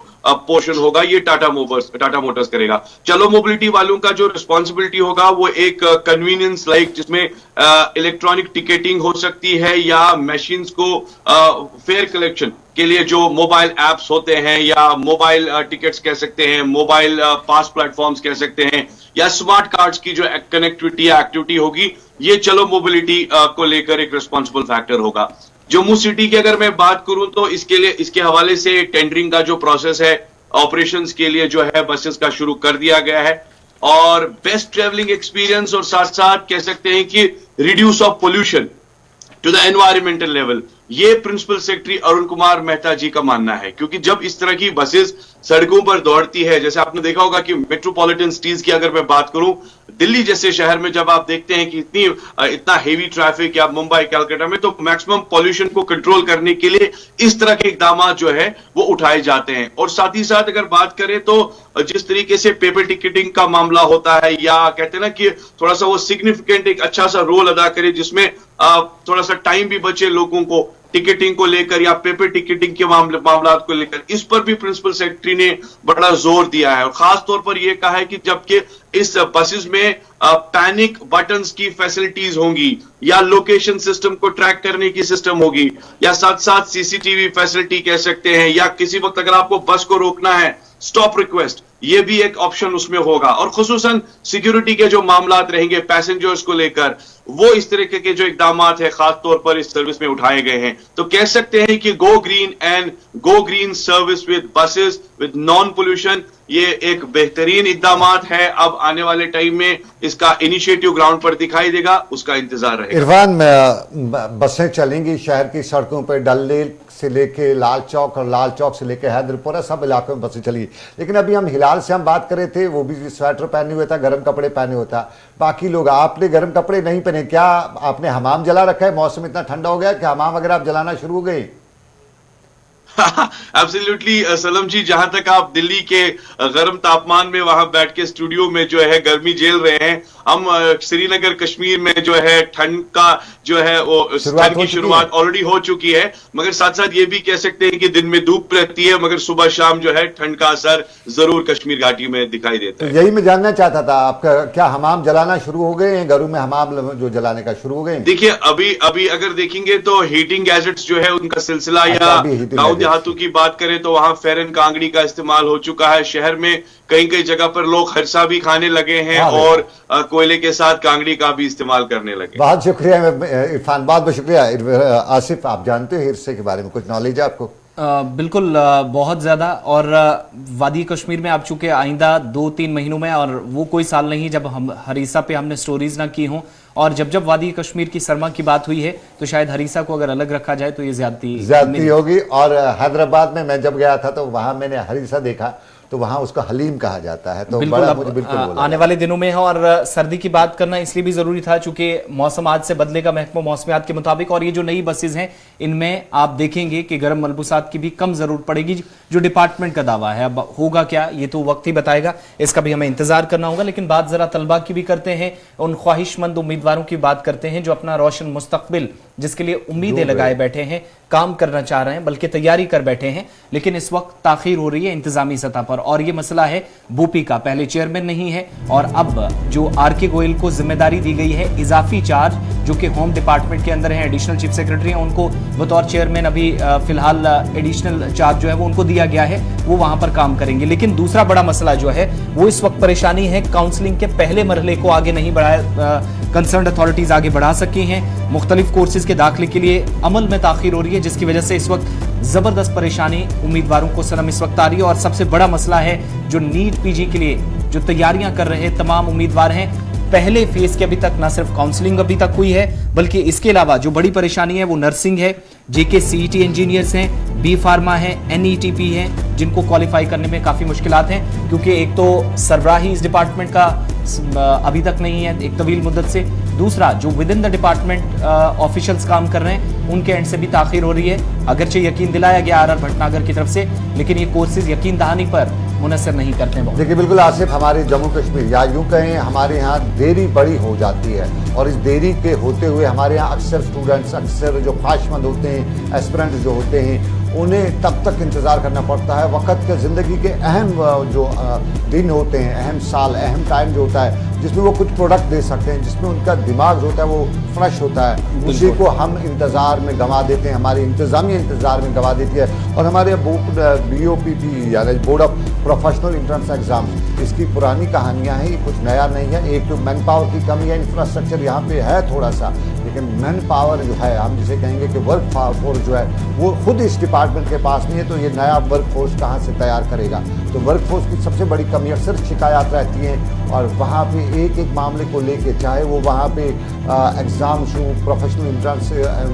पोर्शन होगा ये टाटा मोटर्स करेगा। चलो मोबिलिटी वालों का जो रिस्पॉन्सिबिलिटी होगा वो एक कन्वीनियंस लाइक जिसमें इलेक्ट्रॉनिक टिकटिंग हो सकती है या मशीन्स को फेयर कलेक्शन के लिए जो मोबाइल एप्स होते हैं या मोबाइल टिकट्स कह सकते हैं, मोबाइल पास प्लेटफॉर्म्स कह सकते हैं, या स्मार्ट कार्ड्स की जो कनेक्टिविटी या एक्टिविटी होगी, ये चलो मोबिलिटी को लेकर एक रिस्पॉन्सिबल फैक्टर होगा। जम्मू सिटी की अगर मैं बात करूं तो इसके हवाले से टेंडरिंग का जो प्रोसेस है ऑपरेशंस के लिए जो है बसेस का शुरू कर दिया गया है, और बेस्ट ट्रेवलिंग एक्सपीरियंस और साथ साथ कह सकते हैं कि reduce of pollution to the environmental level, ये प्रिंसिपल सेक्रेटरी अरुण कुमार मेहता जी का मानना है, क्योंकि जब इस तरह की बसेस सड़कों पर दौड़ती है, जैसे आपने देखा होगा कि मेट्रोपॉलिटन सिटीज की अगर मैं बात करूं, दिल्ली जैसे शहर में जब आप देखते हैं कि इतना हेवी ट्रैफिक, या मुंबई कलकत्ता में, तो मैक्सिमम पॉल्यूशन को कंट्रोल करने के लिए इस तरह के इकदाम जो है वो उठाए जाते हैं। और साथ ही साथ अगर बात करें तो जिस तरीके से पेपर टिकटिंग का मामला होता है, या कहते हैं ना कि थोड़ा सा वो सिग्निफिकेंट एक अच्छा सा रोल अदा करे जिसमें थोड़ा सा टाइम भी बचे लोगों को टिकटिंग को लेकर या पेपर टिकटिंग के मामला को लेकर, इस पर भी प्रिंसिपल सेक्रेटरी ने बड़ा जोर दिया है, और खास तौर पर यह कहा है कि जबकि इस बसेस में पैनिक बटन्स की फैसिलिटीज होंगी या लोकेशन सिस्टम को ट्रैक करने की सिस्टम होगी, या साथ साथ सीसीटीवी फैसिलिटी कह सकते हैं, या किसी वक्त अगर आपको बस को रोकना है स्टॉप रिक्वेस्ट, ये भी एक ऑप्शन उसमें होगा। और खुसूसन सिक्योरिटी के जो मामलात रहेंगे पैसेंजर्स को लेकर, वो इस तरीके के जो इकदाम है खास तौर पर इस सर्विस में उठाए गए हैं। तो कह सकते हैं कि go green and go green service with buses with non pollution, ये एक बेहतरीन इकदाम है। अब आने वाले टाइम में इसका इनिशिएटिव ग्राउंड पर दिखाई देगा, उसका इंतजार रहेगा। इरफान, बसें चलेंगी शहर की सड़कों पर, डल लेक से लेके लाल चौक और लाल चौक से लेके हैदरपुरा, सब इलाकों में बसें चली। लेकिन अभी हम हिलाल से हम बात कर रहे थे, वो भी स्वेटर पहने हुए था, गर्म कपड़े पहने हुए था। बाकी लोग, आपने गर्म कपड़े नहीं पहने, क्या आपने हमाम जला रखा है? मौसम इतना ठंडा हो गया कि हमाम वगैरह आप जलाना शुरू हो गई? एब्सोल्युटली सलम जी, जहां तक आप दिल्ली के गर्म तापमान में वहां बैठ के स्टूडियो में जो है गर्मी झेल रहे हैं, हम श्रीनगर कश्मीर में जो है ठंड का जो है वो ठंड की शुरुआत ऑलरेडी हो चुकी है। मगर साथ साथ ये भी कह सकते हैं कि दिन में धूप रहती है, मगर सुबह शाम जो है ठंड का असर जरूर कश्मीर घाटी में दिखाई देता है। यही मैं जानना चाहता था, आपका क्या हमाम जलाना शुरू हो गए हैं? घरों में हमाम जो जलाने का शुरू हो गए? देखिए, अभी अगर देखेंगे तो हीटिंग गैजेट्स जो है उनका सिलसिला, या गाँव देहातों की बात करें तो वहां फेरन कांगड़ी का इस्तेमाल हो चुका है। शहर में कई जगह पर लोग खरसा भी खाने लगे हैं और कोयले के साथ कांगड़ी का भी इस्तेमाल करने लगे। बहुत शुक्रिया इरफान, बहुत बहुत शुक्रिया। आसिफ, आप जानते हो हिरसे के बारे में, कुछ नॉलेज है आपको? बिल्कुल, बहुत ज़्यादा। और वादी कश्मीर में आप चूंकि आइंदा 2-3 महीनों में, और वो कोई साल नहीं जब हम हरीसा पे हमने स्टोरीज ना की हों, और जब वादी कश्मीर की सरमा की बात हुई है तो शायद हरीसा को अगर अलग रखा जाए तो ये ज्यादती होगी। और हैदराबाद में मैं जब गया था तो वहां मैंने हरीसा देखा, तो वहां उसको हलीम कहा जाता है। तो बिल्कुल, बड़ा मुझे बिल्कुल आने वाले दिनों में है। और सर्दी की बात करना इसलिए भी जरूरी था चूंकि मौसम आज से बदलेगा महकमा मौसमियात के मुताबिक, और ये जो नई बसेज हैं इनमें आप देखेंगे कि गर्म मलबूसात की भी कम जरूरत पड़ेगी, जो डिपार्टमेंट का दावा है। अब होगा क्या ये तो वक्त ही बताएगा, इसका भी हमें इंतजार करना होगा। लेकिन बात जरा तलबा की भी करते हैं, उन ख्वाहिशमंद उम्मीदवारों की बात करते हैं जो अपना रोशन मुस्तकबिल, जिसके लिए उम्मीदें लगाए बैठे हैं, काम करना चाह रहे हैं, बल्कि तैयारी कर बैठे हैं, लेकिन इस वक्त ताखीर हो रही है इंतजामी सतह पर। और ये मसला है बूपी का, पहले चेयरमैन नहीं है, और अब जो आर.के. गोयल को जिम्मेदारी दी गई है इजाफी चार्ज, जो कि होम डिपार्टमेंट के अंदर है, एडिशनल चीफ सेक्रेटरी हैं, उनको बतौर चेयरमैन अभी फिलहाल एडिशनल चार्ज जो है वो उनको दिया गया है, वो वहां पर काम करेंगे। लेकिन दूसरा बड़ा मसला जो है वो इस वक्त परेशानी है, काउंसलिंग के पहले मरहले को आगे नहीं बढ़ाया, कंसर्न अथॉरिटीज आगे बढ़ा सकी हैं, मुख्तलिफ कोर्सेज के दाखिले के लिए अमल में ताखीर हो रही है, जिसकी वजह से इस वक्त जबरदस्त परेशानी उम्मीदवारों को सनम इस वक्त आ रही है। और सबसे बड़ा मसला है जो नीट पीजी के लिए जो तैयारियां कर रहे तमाम उम्मीदवार हैं, पहले फेज के अभी तक ना सिर्फ काउंसलिंग अभी तक हुई है, बल्कि इसके अलावा जो बड़ी परेशानी है वो नर्सिंग है, जेके सीईटी इंजीनियर्स हैं, बी फार्मा है, एनईटीपी है, जिनको क्वालिफाई करने में काफी मुश्किलात हैं, क्योंकि एक तो सरबराही इस डिपार्टमेंट का अभी तक नहीं है एक तवील मुद्दत से, दूसरा जो with in the department officials काम कर रहे हैं उनके एंड से भी ताखीर हो रही है। अगरचे यकीन दिलाया गया आर.आर. भटनागर की तरफ से, लेकिन ये कोर्सेज यकीन दहानी पर मुनसर नहीं करते हैं। देखिए, बिल्कुल आसिफ, हमारे जम्मू कश्मीर या यूं कहें हमारे यहाँ देरी बड़ी हो जाती है, और इस देरी के होते हुए हमारे यहाँ अक्सर स्टूडेंट्स, अक्सर जो ख्वाहिशमंद होते हैं, एस्पिरेंट्स जो होते हैं, उन्हें तब तक इंतज़ार करना पड़ता है। वक्त के ज़िंदगी के अहम जो दिन होते हैं, अहम साल, अहम टाइम जो होता है, जिसमें वो कुछ प्रोडक्ट दे सकते हैं, जिसमें उनका दिमाग जो होता है वो फ्रेश होता है, उसी को हम इंतज़ार में गंवा देते हैं, हमारी इंतज़ामिया इंतज़ार में गंवा देती है। और हमारे BOPP यानी board of professional entrance exam, इसकी पुरानी कहानियाँ हैं, ये कुछ नया नहीं है। एक तो मैन पावर की कमी है, इंफ्रास्ट्रक्चर यहाँ पे है थोड़ा सा, लेकिन मैन पावर जो है, हम जिसे कहेंगे कि वर्क फोर्स जो है वो खुद इस डिपार्टमेंट के पास नहीं है, तो ये नया वर्क फोर्स कहाँ से तैयार करेगा? तो वर्क फोर्स की सबसे बड़ी कमी, अक्सर शिकायत रहती हैं, और वहाँ पे एक एक मामले को लेके, चाहे वो वहाँ पे एग्ज़ाम्स हों, प्रोफेशनल एंट्रेंस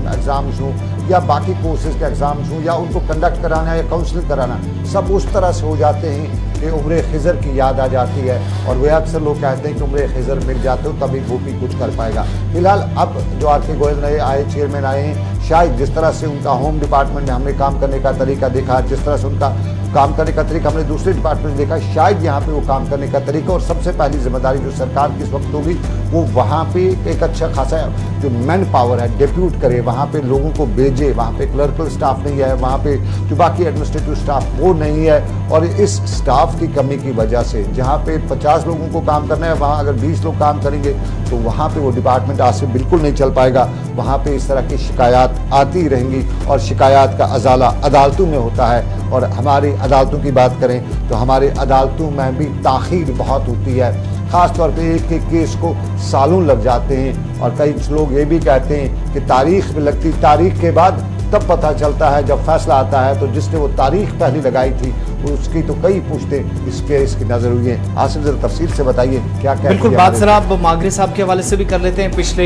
एग्ज़ाम्स हों, या बाकी कोर्सेज के एग्ज़ाम्स हों, या उनको कंडक्ट कराना या काउंसलिंग कराना, सब उस तरह से हो जाते हैं कि उम्र खिज़र की याद आ जाती है। और वह अक्सर लोग कहते हैं कि उम्र खिज़र मिल जाते हो तभी बूपी कुछ कर पाएगा। फिलहाल अब जो आर.के. गोयल नए आए चेयरमैन आए हैं, शायद जिस तरह से उनका होम डिपार्टमेंट में हमने काम करने का तरीका देखा, जिस तरह से उनका काम करने का तरीका हमने दूसरे डिपार्टमेंट में देखा, शायद यहाँ पे वो काम करने का तरीका और सबसे पहली जिम्मेदारी जो सरकार की इस वक्त होगी वो वहाँ पे एक अच्छा खासा जो मैन पावर है डिप्यूट करे, वहाँ पे लोगों को भेजे, वहाँ पे क्लर्कल स्टाफ नहीं है, वहाँ पे जो बाकी एडमिनिस्ट्रेटिव स्टाफ वो नहीं है। और इस स्टाफ की कमी की वजह से जहाँ पे 50 लोगों को काम करना है, वहाँ अगर 20 लोग काम करेंगे तो वहाँ पे वो डिपार्टमेंट आज से बिल्कुल नहीं चल पाएगा। वहाँ पे इस तरह की शिकायत आती रहेंगी और शिकायत का अजाला अदालतों में होता है। और हमारी अदालतों की बात करें तो हमारे अदालतों में भी ताख़ीर बहुत होती है, ख़ास तौर पे एक एक केस को सालों लग जाते हैं। और कई लोग ये भी कहते हैं कि तारीख में लगती, तारीख के बाद तब पता चलता है जब फैसला आता है। तो जिसने वो तारीख पहले लगाई थी उसकी तो कई पूछते इस केस की नजर हुई है। आसिफ जरा तफसील से बताइए क्या क्या। बिल्कुल, बात सर आप मागरे साहब के हवाले से भी कर लेते हैं। पिछले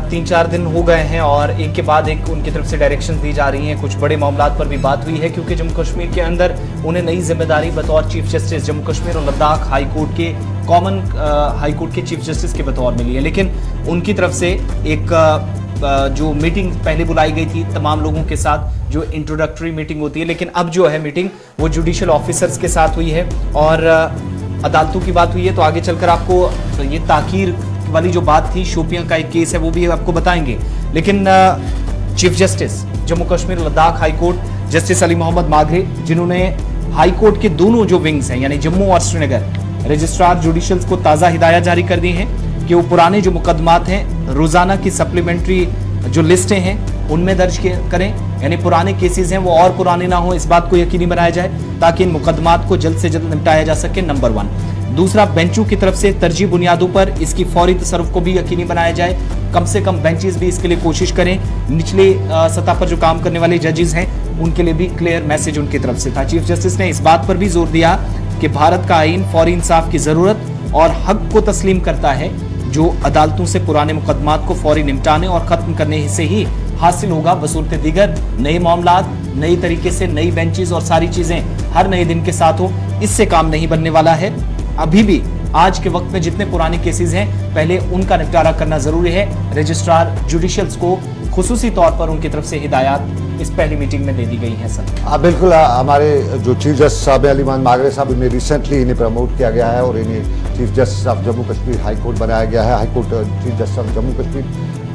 3-4 दिन हो गए हैं और एक के बाद एक उनकी तरफ से डायरेक्शन दी जा रही हैं। कुछ बड़े मामलात पर भी बात हुई है क्योंकि जम्मू कश्मीर के अंदर उन्हें नई जिम्मेदारी बतौर चीफ जस्टिस जम्मू कश्मीर और लद्दाख हाई कोर्ट के कॉमन हाई कोर्ट के चीफ जस्टिस के बतौर मिली है। लेकिन उनकी तरफ से एक जो मीटिंग पहले बुलाई गई थी तमाम लोगों के साथ, जो इंट्रोडक्टरी मीटिंग होती है, लेकिन अब जो है मीटिंग वो जुडिशियल ऑफिसर्स के साथ हुई है और अदालतों की बात हुई है। तो आगे चलकर आपको ये ताकीर वाली जो बात थी, शोपियां का एक केस है, वो भी आपको बताएंगे। लेकिन chief justice Jammu Kashmir Ladakh high court justice Ali Mohammad Magrey, जिन्होंने हाई कोर्ट के दोनों जो विंग्स हैं यानी जम्मू और श्रीनगर, रजिस्ट्रार जुडिशियल्स को ताज़ा हिदायत जारी कर दी हैं कि वो पुराने जो मुकदमात हैं रोजाना की सप्लीमेंट्री जो लिस्टें हैं उनमें दर्ज करें, यानी पुराने केसेस हैं वो और पुराने ना हो, इस बात को यकीनी बनाया जाए ताकि इन मुकदमात को जल्द से जल्द निपटाया जा सके, नंबर 1। दूसरा, बेंचों की तरफ से तरजीह बुनियादों पर इसकी फौरी तसर्रुफ को भी यकीनी बनाया जाए। कम से कम बेंचेस भी इसके लिए कोशिश करें। निचले सतह पर जो काम करने वाले जजेस हैं उनके लिए भी क्लियर मैसेज उनकी तरफ से था। चीफ जस्टिस ने इस बात पर भी जोर दिया कि भारत का आईन फौरी इंसाफ की जरूरत और हक को तस्लीम करता है, जो अदालतों से पुराने मुकदमात को फौरी निपटाने और खत्म करने से ही हासिल होगा। बसूरत दीगर नए मामलात, नई तरीके से नई बेंचेस और सारी चीजें हर नए दिन के साथ हो, इससे काम नहीं बनने वाला है। अभी भी आज के वक्त में जितने पुराने केसेस हैं पहले उनका निपटारा करना जरूरी है। रजिस्ट्रार जुडिशियल्स को खुसूसी तौर पर उनकी तरफ से हिदायत इस पहली मीटिंग में दे दी गई है सर। बिल्कुल, हमारे जो चीफ जस्टिस साहब अली मोहम्मद मागरे साहब, इन्हें रिसेंटली इन्हें प्रमोट किया गया है और इन्हें chief justice of Jammu Kashmir high court बनाया गया है। High court chief justice of Jammu Kashmir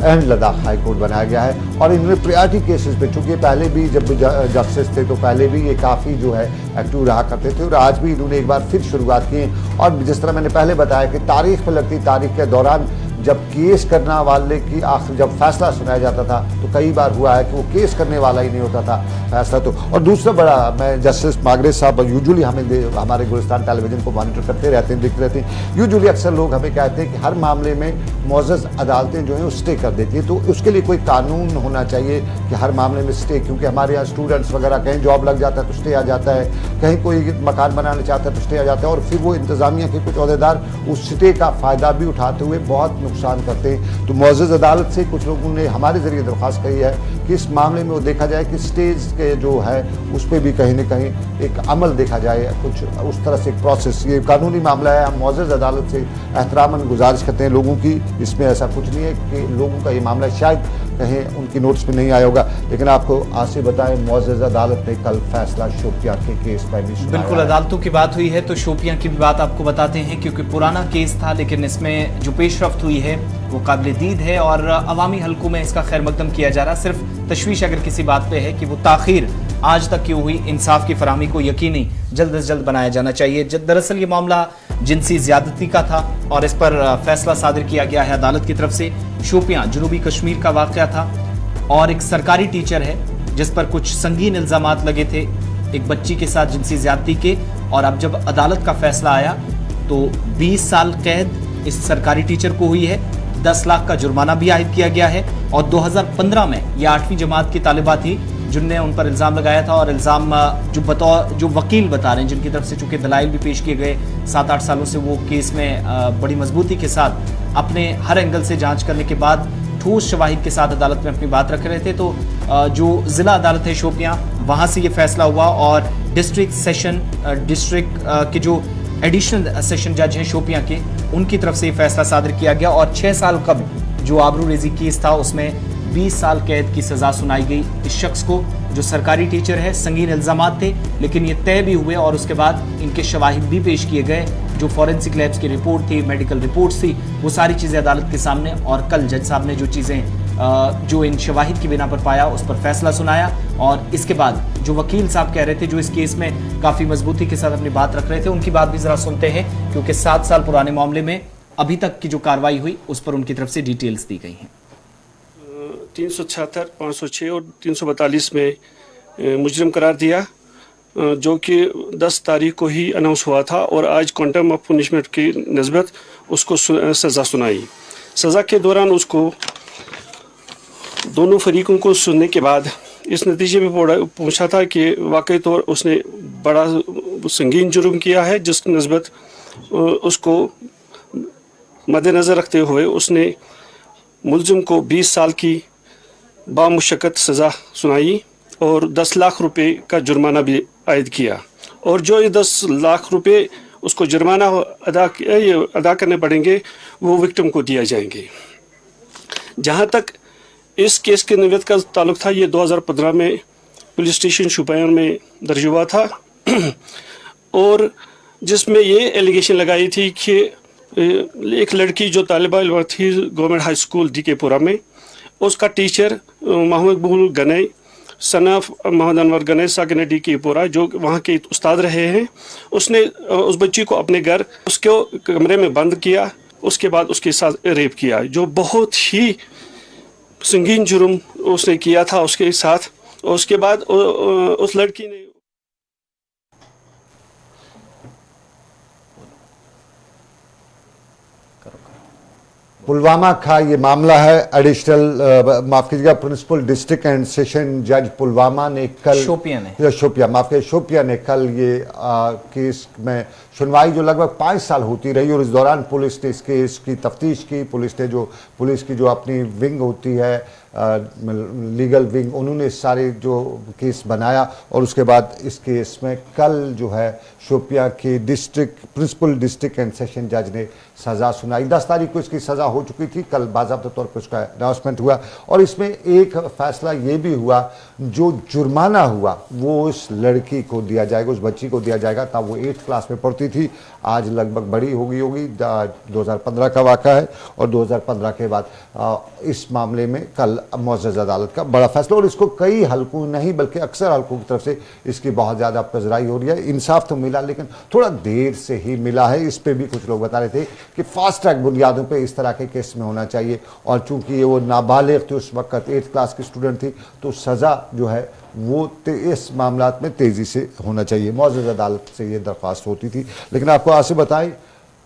and Ladakh high court बनाया गया है। और इन्होंने प्रायोरिटी केसेस पे, चूँकि पहले भी जब जस्टिस थे तो पहले भी ये काफ़ी जो है एक्टिव रहा करते थे और आज भी इन्होंने एक बार फिर शुरुआत की है। और जिस तरह मैंने पहले बताया कि तारीख पर लगती तारीख के दौरान जब केस करने वाले की आखिर जब फैसला सुनाया जाता था तो कई बार हुआ है कि वो केस करने वाला ही नहीं होता था फैसला। तो और दूसरा बड़ा, मैं जस्टिस मागरे साहब यूजुअली हमारे गुलिस्तान टेलीविजन को मॉनिटर करते रहते हैं, देखते रहते हैं। यूजुअली अक्सर लोग हमें कहते हैं कि हर मामले में मुअज़्ज़ज़ अदालतें जो हैं वो स्टे कर देती हैं। तो उसके लिए कोई कानून होना चाहिए कि हर मामले में स्टे, क्योंकि हमारे यहाँ स्टूडेंट्स वगैरह कहीं जॉब लग जाता है तो स्टे आ जाता है, कहीं कोई मकान बनाना चाहता है तो स्टे आ जाता है और फिर वो इंतज़ामिया के कुछ अहदेदार उस स्टे का फ़ायदा भी उठाते हुए बहुत नुकसान करते हैं। तो मुअज़्ज़ज़ अदालत से कुछ लोगों ने हमारे जरिए दरख्वास्त कही है कि इस मामले में वो देखा जाए कि स्टेज के जो है उस पर भी कहीं न कहीं एक अमल देखा जाए, कुछ उस तरह से एक प्रोसेस। ये कानूनी मामला है, हम मुअज़्ज़ज़ अदालत से एहतरामन गुजारिश करते हैं लोगों की, इसमें ऐसा कुछ नहीं है कि लोगों का ये मामला शायद कहीं उनकी नोट्स में नहीं आया होगा। लेकिन आपको आज से बताएं, मुअज़्ज़ज़ अदालत ने कल फैसला शोपियां के केस पर भी सुनाया। बिल्कुल, अदालतों की बात हुई है तो शोपियां की भी बात आपको बताते हैं क्योंकि पुराना केस था लेकिन इसमें जो पेशरफ्त हुई है वो काबिल दीद है और अवामी हलकों में इसका खैर मकदम किया जा रहा। सिर्फ तशवीश अगर किसी बात पे है कि वो ताखीर आज तक की हुई इंसाफ की फराहमी को यकीनी जल्द से जल्द बनाया जाना चाहिए। दरअसल ये मामला जिनसी ज्यादती का था और इस पर फैसला सादिर किया गया है अदालत की तरफ से। शोपियां जनूबी कश्मीर का वाक़या था और एक सरकारी टीचर है जिस पर कुछ संगीन इल्जामात लगे थे एक बच्ची के साथ जिनसी ज्यादती के, और अब जब अदालत का फैसला आया तो 20 साल कैद इस सरकारी टीचर को हुई है, 10 लाख का जुर्माना भी आयद किया गया है। और 2015 में यह 8वीं जमात की तालिबा थी जिनने उन पर इल्ज़ाम लगाया था और इल्ज़ाम जो वकील बता रहे हैं जिनकी तरफ से चूँकि दलाइल भी पेश किए गए, 7-8 सालों से वो केस में बड़ी मजबूती के साथ अपने हर एंगल से जांच करने के बाद ठोस शवाहिद के साथ अदालत में अपनी बात रख रहे थे। तो जो ज़िला अदालत है शोपियां, वहाँ से ये फैसला हुआ और डिस्ट्रिक्ट के जो एडिशनल सेशन जज हैं शोपियां के, उनकी तरफ से ये फैसला सादर किया गया और 6 साल कबल जो आबरू रेजी केस था उसमें 20 साल कैद की सजा सुनाई गई इस शख्स को जो सरकारी टीचर है। संगीन इल्जामात थे लेकिन ये तय भी हुए और उसके बाद इनके शवाहिद भी पेश किए गए जो फॉरेंसिक लैब्स की रिपोर्ट थी, मेडिकल रिपोर्ट्स थी, वो सारी चीज़ें अदालत के सामने, और कल जज साहब ने जो चीज़ें जो इन शवाहिद की बिना पर पाया उस पर फैसला सुनाया। और इसके बाद जो वकील साहब कह रहे थे, जो इस केस में काफ़ी मजबूती के साथ अपनी बात रख रहे थे, उनकी बात भी ज़रा सुनते हैं, क्योंकि 7 साल पुराने मामले में अभी तक की जो कार्रवाई हुई उस पर उनकी तरफ से डिटेल्स दी गई हैं। 376, 506 और 342 में मुजरिम करार दिया, जो कि 10 तारीख को ही अनाउंस हुआ था, और आज क्वांटम ऑफ पनिशमेंट की नस्बत उसको सज़ा सुनाई। सज़ा के दौरान उसको दोनों फरीकों को सुनने के बाद इस नतीजे पे पहुंचा था कि वाकई तौर उसने बड़ा संगीन जुर्म किया है, जिसकी नस्बत उसको मद्देनज़र रखते हुए उसने मुलजिम को 20 साल की बामुशक्कत सज़ा सुनाई और 10 लाख रुपए का जुर्माना भी आयद किया। और जो ये 10 लाख रुपए उसको जुर्माना अदा करने पड़ेंगे वो विक्टिम को दिया जाएंगे। जहाँ तक इस केस के निवेद का ताल्लुक था, ये 2015 में पुलिस स्टेशन शोपियां में दर्ज हुआ था, और जिसमें ये एलिगेशन लगाई थी कि एक लड़की जो तालिबा इल्म थी गवर्नमेंट हाई स्कूल डीकेपुरा में, उसका teacher Mohammad Bul Ganai son of Mohammad Anwar Ganai साकिन डीकेपुरा, जो वहाँ के उस्ताद रहे हैं, उसने उस बच्ची को अपने घर उसके कमरे में बंद किया, उसके बाद उसके साथ रेप किया, जो बहुत ही संगीन जुर्म उसने किया था उसके साथ। और उसके बाद उस लड़की ने पुलवामा का ये मामला है। एडिशनल माफ कीजिएगा, प्रिंसिपल डिस्ट्रिक्ट एंड सेशन जज पुलवामा ने कल शोपिया ने कल ये केस में सुनवाई जो लगभग 5 साल होती रही, और इस दौरान पुलिस ने इस केस की तफ्तीश की। पुलिस की जो अपनी विंग होती है, लीगल विंग, उन्होंने सारे जो केस बनाया, और उसके बाद इस केस में कल जो है शोपिया के प्रिंसिपल डिस्ट्रिक्ट एंड सेशन जज ने सज़ा सुनाई। 10 तारीख को इसकी सज़ा हो चुकी थी, कल बाज़ाब्ता तौर पर उसका अनाउंसमेंट हुआ, और इसमें एक फैसला ये भी हुआ, जो जुर्माना हुआ वो उस लड़की को दिया जाएगा, उस बच्ची को दिया जाएगा। तब वो 8th क्लास में पढ़ती थी, आज लगभग बड़ी होगी 2015 का वाक़ा है, और 2015 के बाद इस मामले में कल मुअज़्ज़ज़ अदालत का बड़ा फैसला, और इसको कई हल्कों नहीं बल्कि अक्सर हल्कों की तरफ से इसकी बहुत ज़्यादा पजराई हो रही है। इंसाफ तो मिला, लेकिन थोड़ा देर से ही मिला है। इस पे भी कुछ लोग बता रहे थे कि फास्ट ट्रैक बुनियादों पे इस तरह के केस में होना चाहिए, और चूंकि वो नाबालिग थी, उस वक्त 8th क्लास की स्टूडेंट थी, तो सज़ा जो है वो इस मामलात में तेज़ी से होना चाहिए। मुअज़्ज़ज़ अदालत से ये दरख्वास्त होती थी। लेकिन आपको आज से बताएं,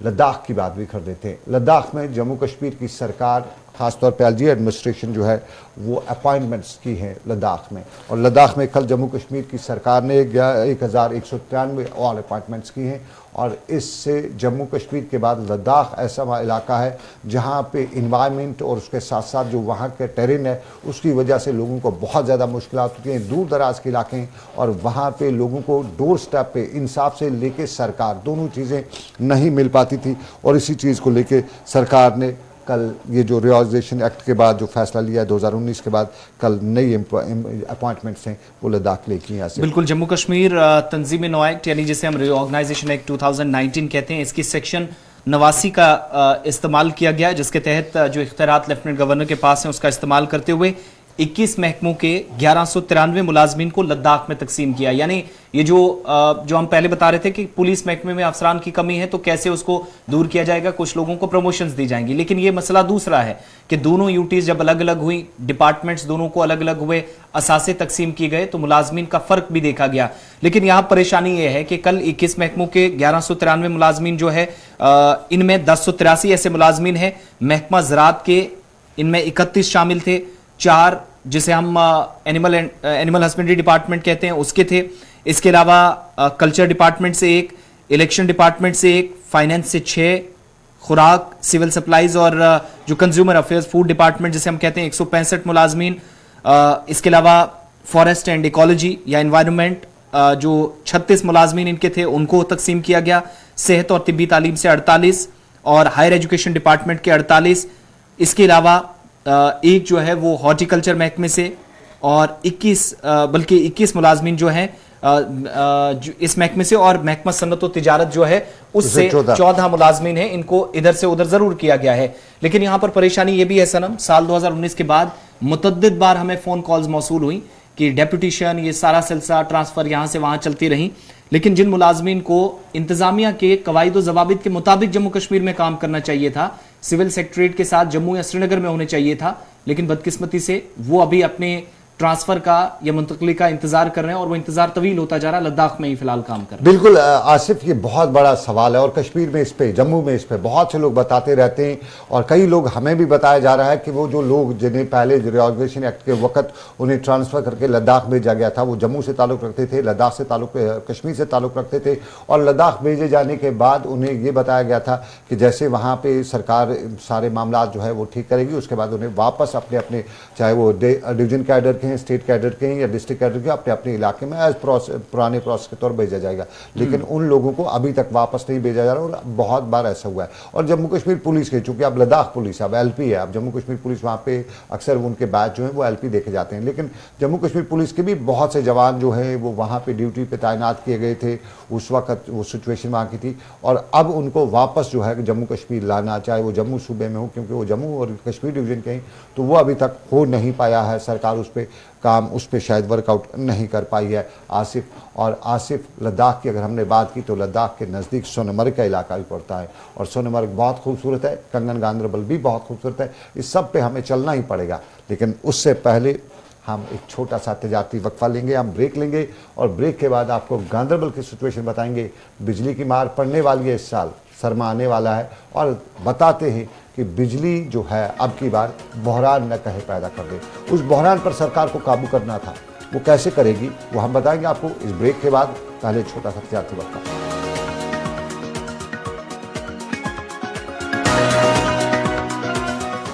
लद्दाख की बात भी कर देते हैं। लद्दाख में जम्मू कश्मीर की सरकार, ख़ासतौर पर एलजी एडमिनिस्ट्रेशन जो है वो अपॉइंटमेंट्स की हैं लद्दाख में, और लद्दाख में कल जम्मू कश्मीर की सरकार ने 1193 और अपॉइंटमेंट्स की हैं। और इससे जम्मू कश्मीर के बाद लद्दाख ऐसा इलाका है जहाँ पे इन्वायरमेंट और उसके साथ साथ जो वहाँ के टेरेन है उसकी वजह से लोगों को बहुत ज़्यादा मुश्किल होती हैं। दूर दराज के इलाके हैं, और वहाँ पे लोगों को डोर स्टेप पे इंसाफ से लेके सरकार, दोनों चीज़ें नहीं मिल पाती थी, और इसी चीज़ को लेके सरकार ने कल ये जो रिऑर्गनाइजेशन एक्ट के बाद जो फैसला लिया है 2019 के बाद, कल नई अपॉइंटमेंट्स हैं वो लद्दाख लेकी यहाँ से। बिल्कुल, जम्मू कश्मीर तंजीम नो एक्ट, यानी जिसे हम रिऑर्गनाइजेशन एक्ट 2019 कहते हैं, इसकी सेक्शन 89 का इस्तेमाल किया गया, जिसके तहत जो इख्तियारात लेफ्टिनेंट गवर्नर के पास हैं उसका इस्तेमाल करते हुए 21 महकमों के 1193 मुलाजमीन को लद्दाख में तकसीम किया। यानी ये जो हम पहले बता रहे थे कि पुलिस महकमे में अफसरान की कमी है तो कैसे उसको दूर किया जाएगा, कुछ लोगों को प्रमोशंस दी जाएंगी, लेकिन ये मसला दूसरा है कि दोनों यूटीज जब अलग अलग हुई, डिपार्टमेंट्स दोनों को अलग अलग हुए, असासे तकसीम किए गए, तो मुलाजमीन का फर्क भी देखा गया। लेकिन यहां परेशानी यह है कि कल 21 महकमों के 1193 मुलाजमीन जो है, इनमें 1083 ऐसे मुलाजमीन है महकमा ज़राअत के, इनमें 31 शामिल थे, 4 जिसे हम एनिमल हस्बेंड्री डिपार्टमेंट कहते हैं उसके थे, इसके अलावा कल्चर डिपार्टमेंट से 1, इलेक्शन डिपार्टमेंट से 1, फाइनेंस से 6, खुराक, सिविल सप्लाईज और जो कंज्यूमर अफेयर्स फूड डिपार्टमेंट जिसे हम कहते हैं 165 मुलाजमीन, इसके अलावा फॉरेस्ट एंड इकोलॉजी या एनवायरनमेंट जो 36 मुलाजमीन इनके थे उनको तकसीम किया गया, सेहत और तिब्बी तालीम से 48 और हायर एजुकेशन डिपार्टमेंट के 48, इसके अलावा एक जो है वो हॉर्टिकल्चर महकमे से, और 21 मुलाजमीन जो हैं इस महकमे से, और महकमा सन्नत व तिजारत जो है उससे 14 मुलाजमीन है, इनको इधर से उधर जरूर किया गया है। लेकिन यहां पर परेशानी ये भी है सनम, साल 2019 के बाद मुतअद्दिद बार हमें फोन कॉल्स मौसूल हुई कि डेपुटेशन, ये सारा सिलसिला ट्रांसफर यहां से वहां चलती रही, लेकिन जिन मुलाजमीन को इंतजामिया के कवायद व जवाबित के मुताबिक जम्मू कश्मीर में काम करना चाहिए था, सिविल सेक्रेटरीट के साथ जम्मू या श्रीनगर में होने चाहिए था, लेकिन बदकिस्मती से वो अभी अपने ट्रांसफर का या मुंतकली का इंतजार कर रहे हैं, और वो इंतजार तवील होता जा रहा है। लद्दाख में ही फिलहाल काम कर रहे हैं। बिल्कुल आसिफ, ये बहुत बड़ा सवाल है, और कश्मीर में इस पे, जम्मू में इस पे बहुत से लोग बताते रहते हैं, और कई लोग हमें भी बताया जा रहा है कि वो जो लोग जिन्हें पहले रिजर्वेशन एक्ट के वक्त उन्हें ट्रांसफर करके लद्दाख भेजा गया था, वो जम्मू से ताल्लुक़ रखते थे, लद्दाख से ताल्लुक़, कश्मीर से ताल्लुक़ रखते थे, और लद्दाख भेजे जाने के बाद उन्हें ये बताया गया था कि जैसे वहाँ पर सरकार सारे मामला जो है वो ठीक करेगी, उसके बाद उन्हें वापस अपने अपने, चाहे वो डिवीजन कैडर के हैं, स्टेट कैडर के हैं या डिस्ट्रिक्ट कैडर के, अपने अपने इलाके में एज पुराने प्रोसेस के तौर भेजा जाएगा। लेकिन उन लोगों को अभी तक वापस नहीं भेजा जा रहा, और बहुत बार ऐसा हुआ है। और जम्मू कश्मीर पुलिस के, चूंकि अब लद्दाख पुलिस, अब एलपी है, अब जम्मू कश्मीर पुलिस, वहाँ पे अक्सर उनके बैच जो है वो एलपी देखे जाते हैं, लेकिन जम्मू कश्मीर पुलिस के भी बहुत से जवान जो हैं वो वहाँ पे ड्यूटी पे तैनात किए गए थे, उस वक्त वो सिचुएशन वहाँ की थी, और अब उनको वापस जो है जम्मू कश्मीर लाना, चाहे वो जम्मू सूबे में हो, क्योंकि वो जम्मू और कश्मीर डिवीजन के हैं, तो वो अभी तक हो नहीं पाया है। सरकार उस पर काम, उस पर शायद वर्कआउट नहीं कर पाई है आसिफ। और आसिफ, लद्दाख की अगर हमने बात की तो लद्दाख के नज़दीक सोनमर्ग का इलाका भी पड़ता है, और सोनमर्ग बहुत खूबसूरत है, कंगन गांदरबल भी बहुत खूबसूरत है, इस सब पे हमें चलना ही पड़ेगा। लेकिन उससे पहले हम एक छोटा सा तजारती वक्फा लेंगे, हम ब्रेक लेंगे, और ब्रेक के बाद आपको गांदरबल की सिचुएशन बताएंगे। बिजली की मार पड़ने वाली है इस साल, सरमा आने वाला है, और बताते हैं कि बिजली जो है अब की बार बहरान न कहे पैदा कर दे। उस बहरान पर सरकार को काबू करना था, वो कैसे करेगी वो हम बताएंगे आपको इस ब्रेक के बाद। पहले छोटा सा तजारती वक्फा।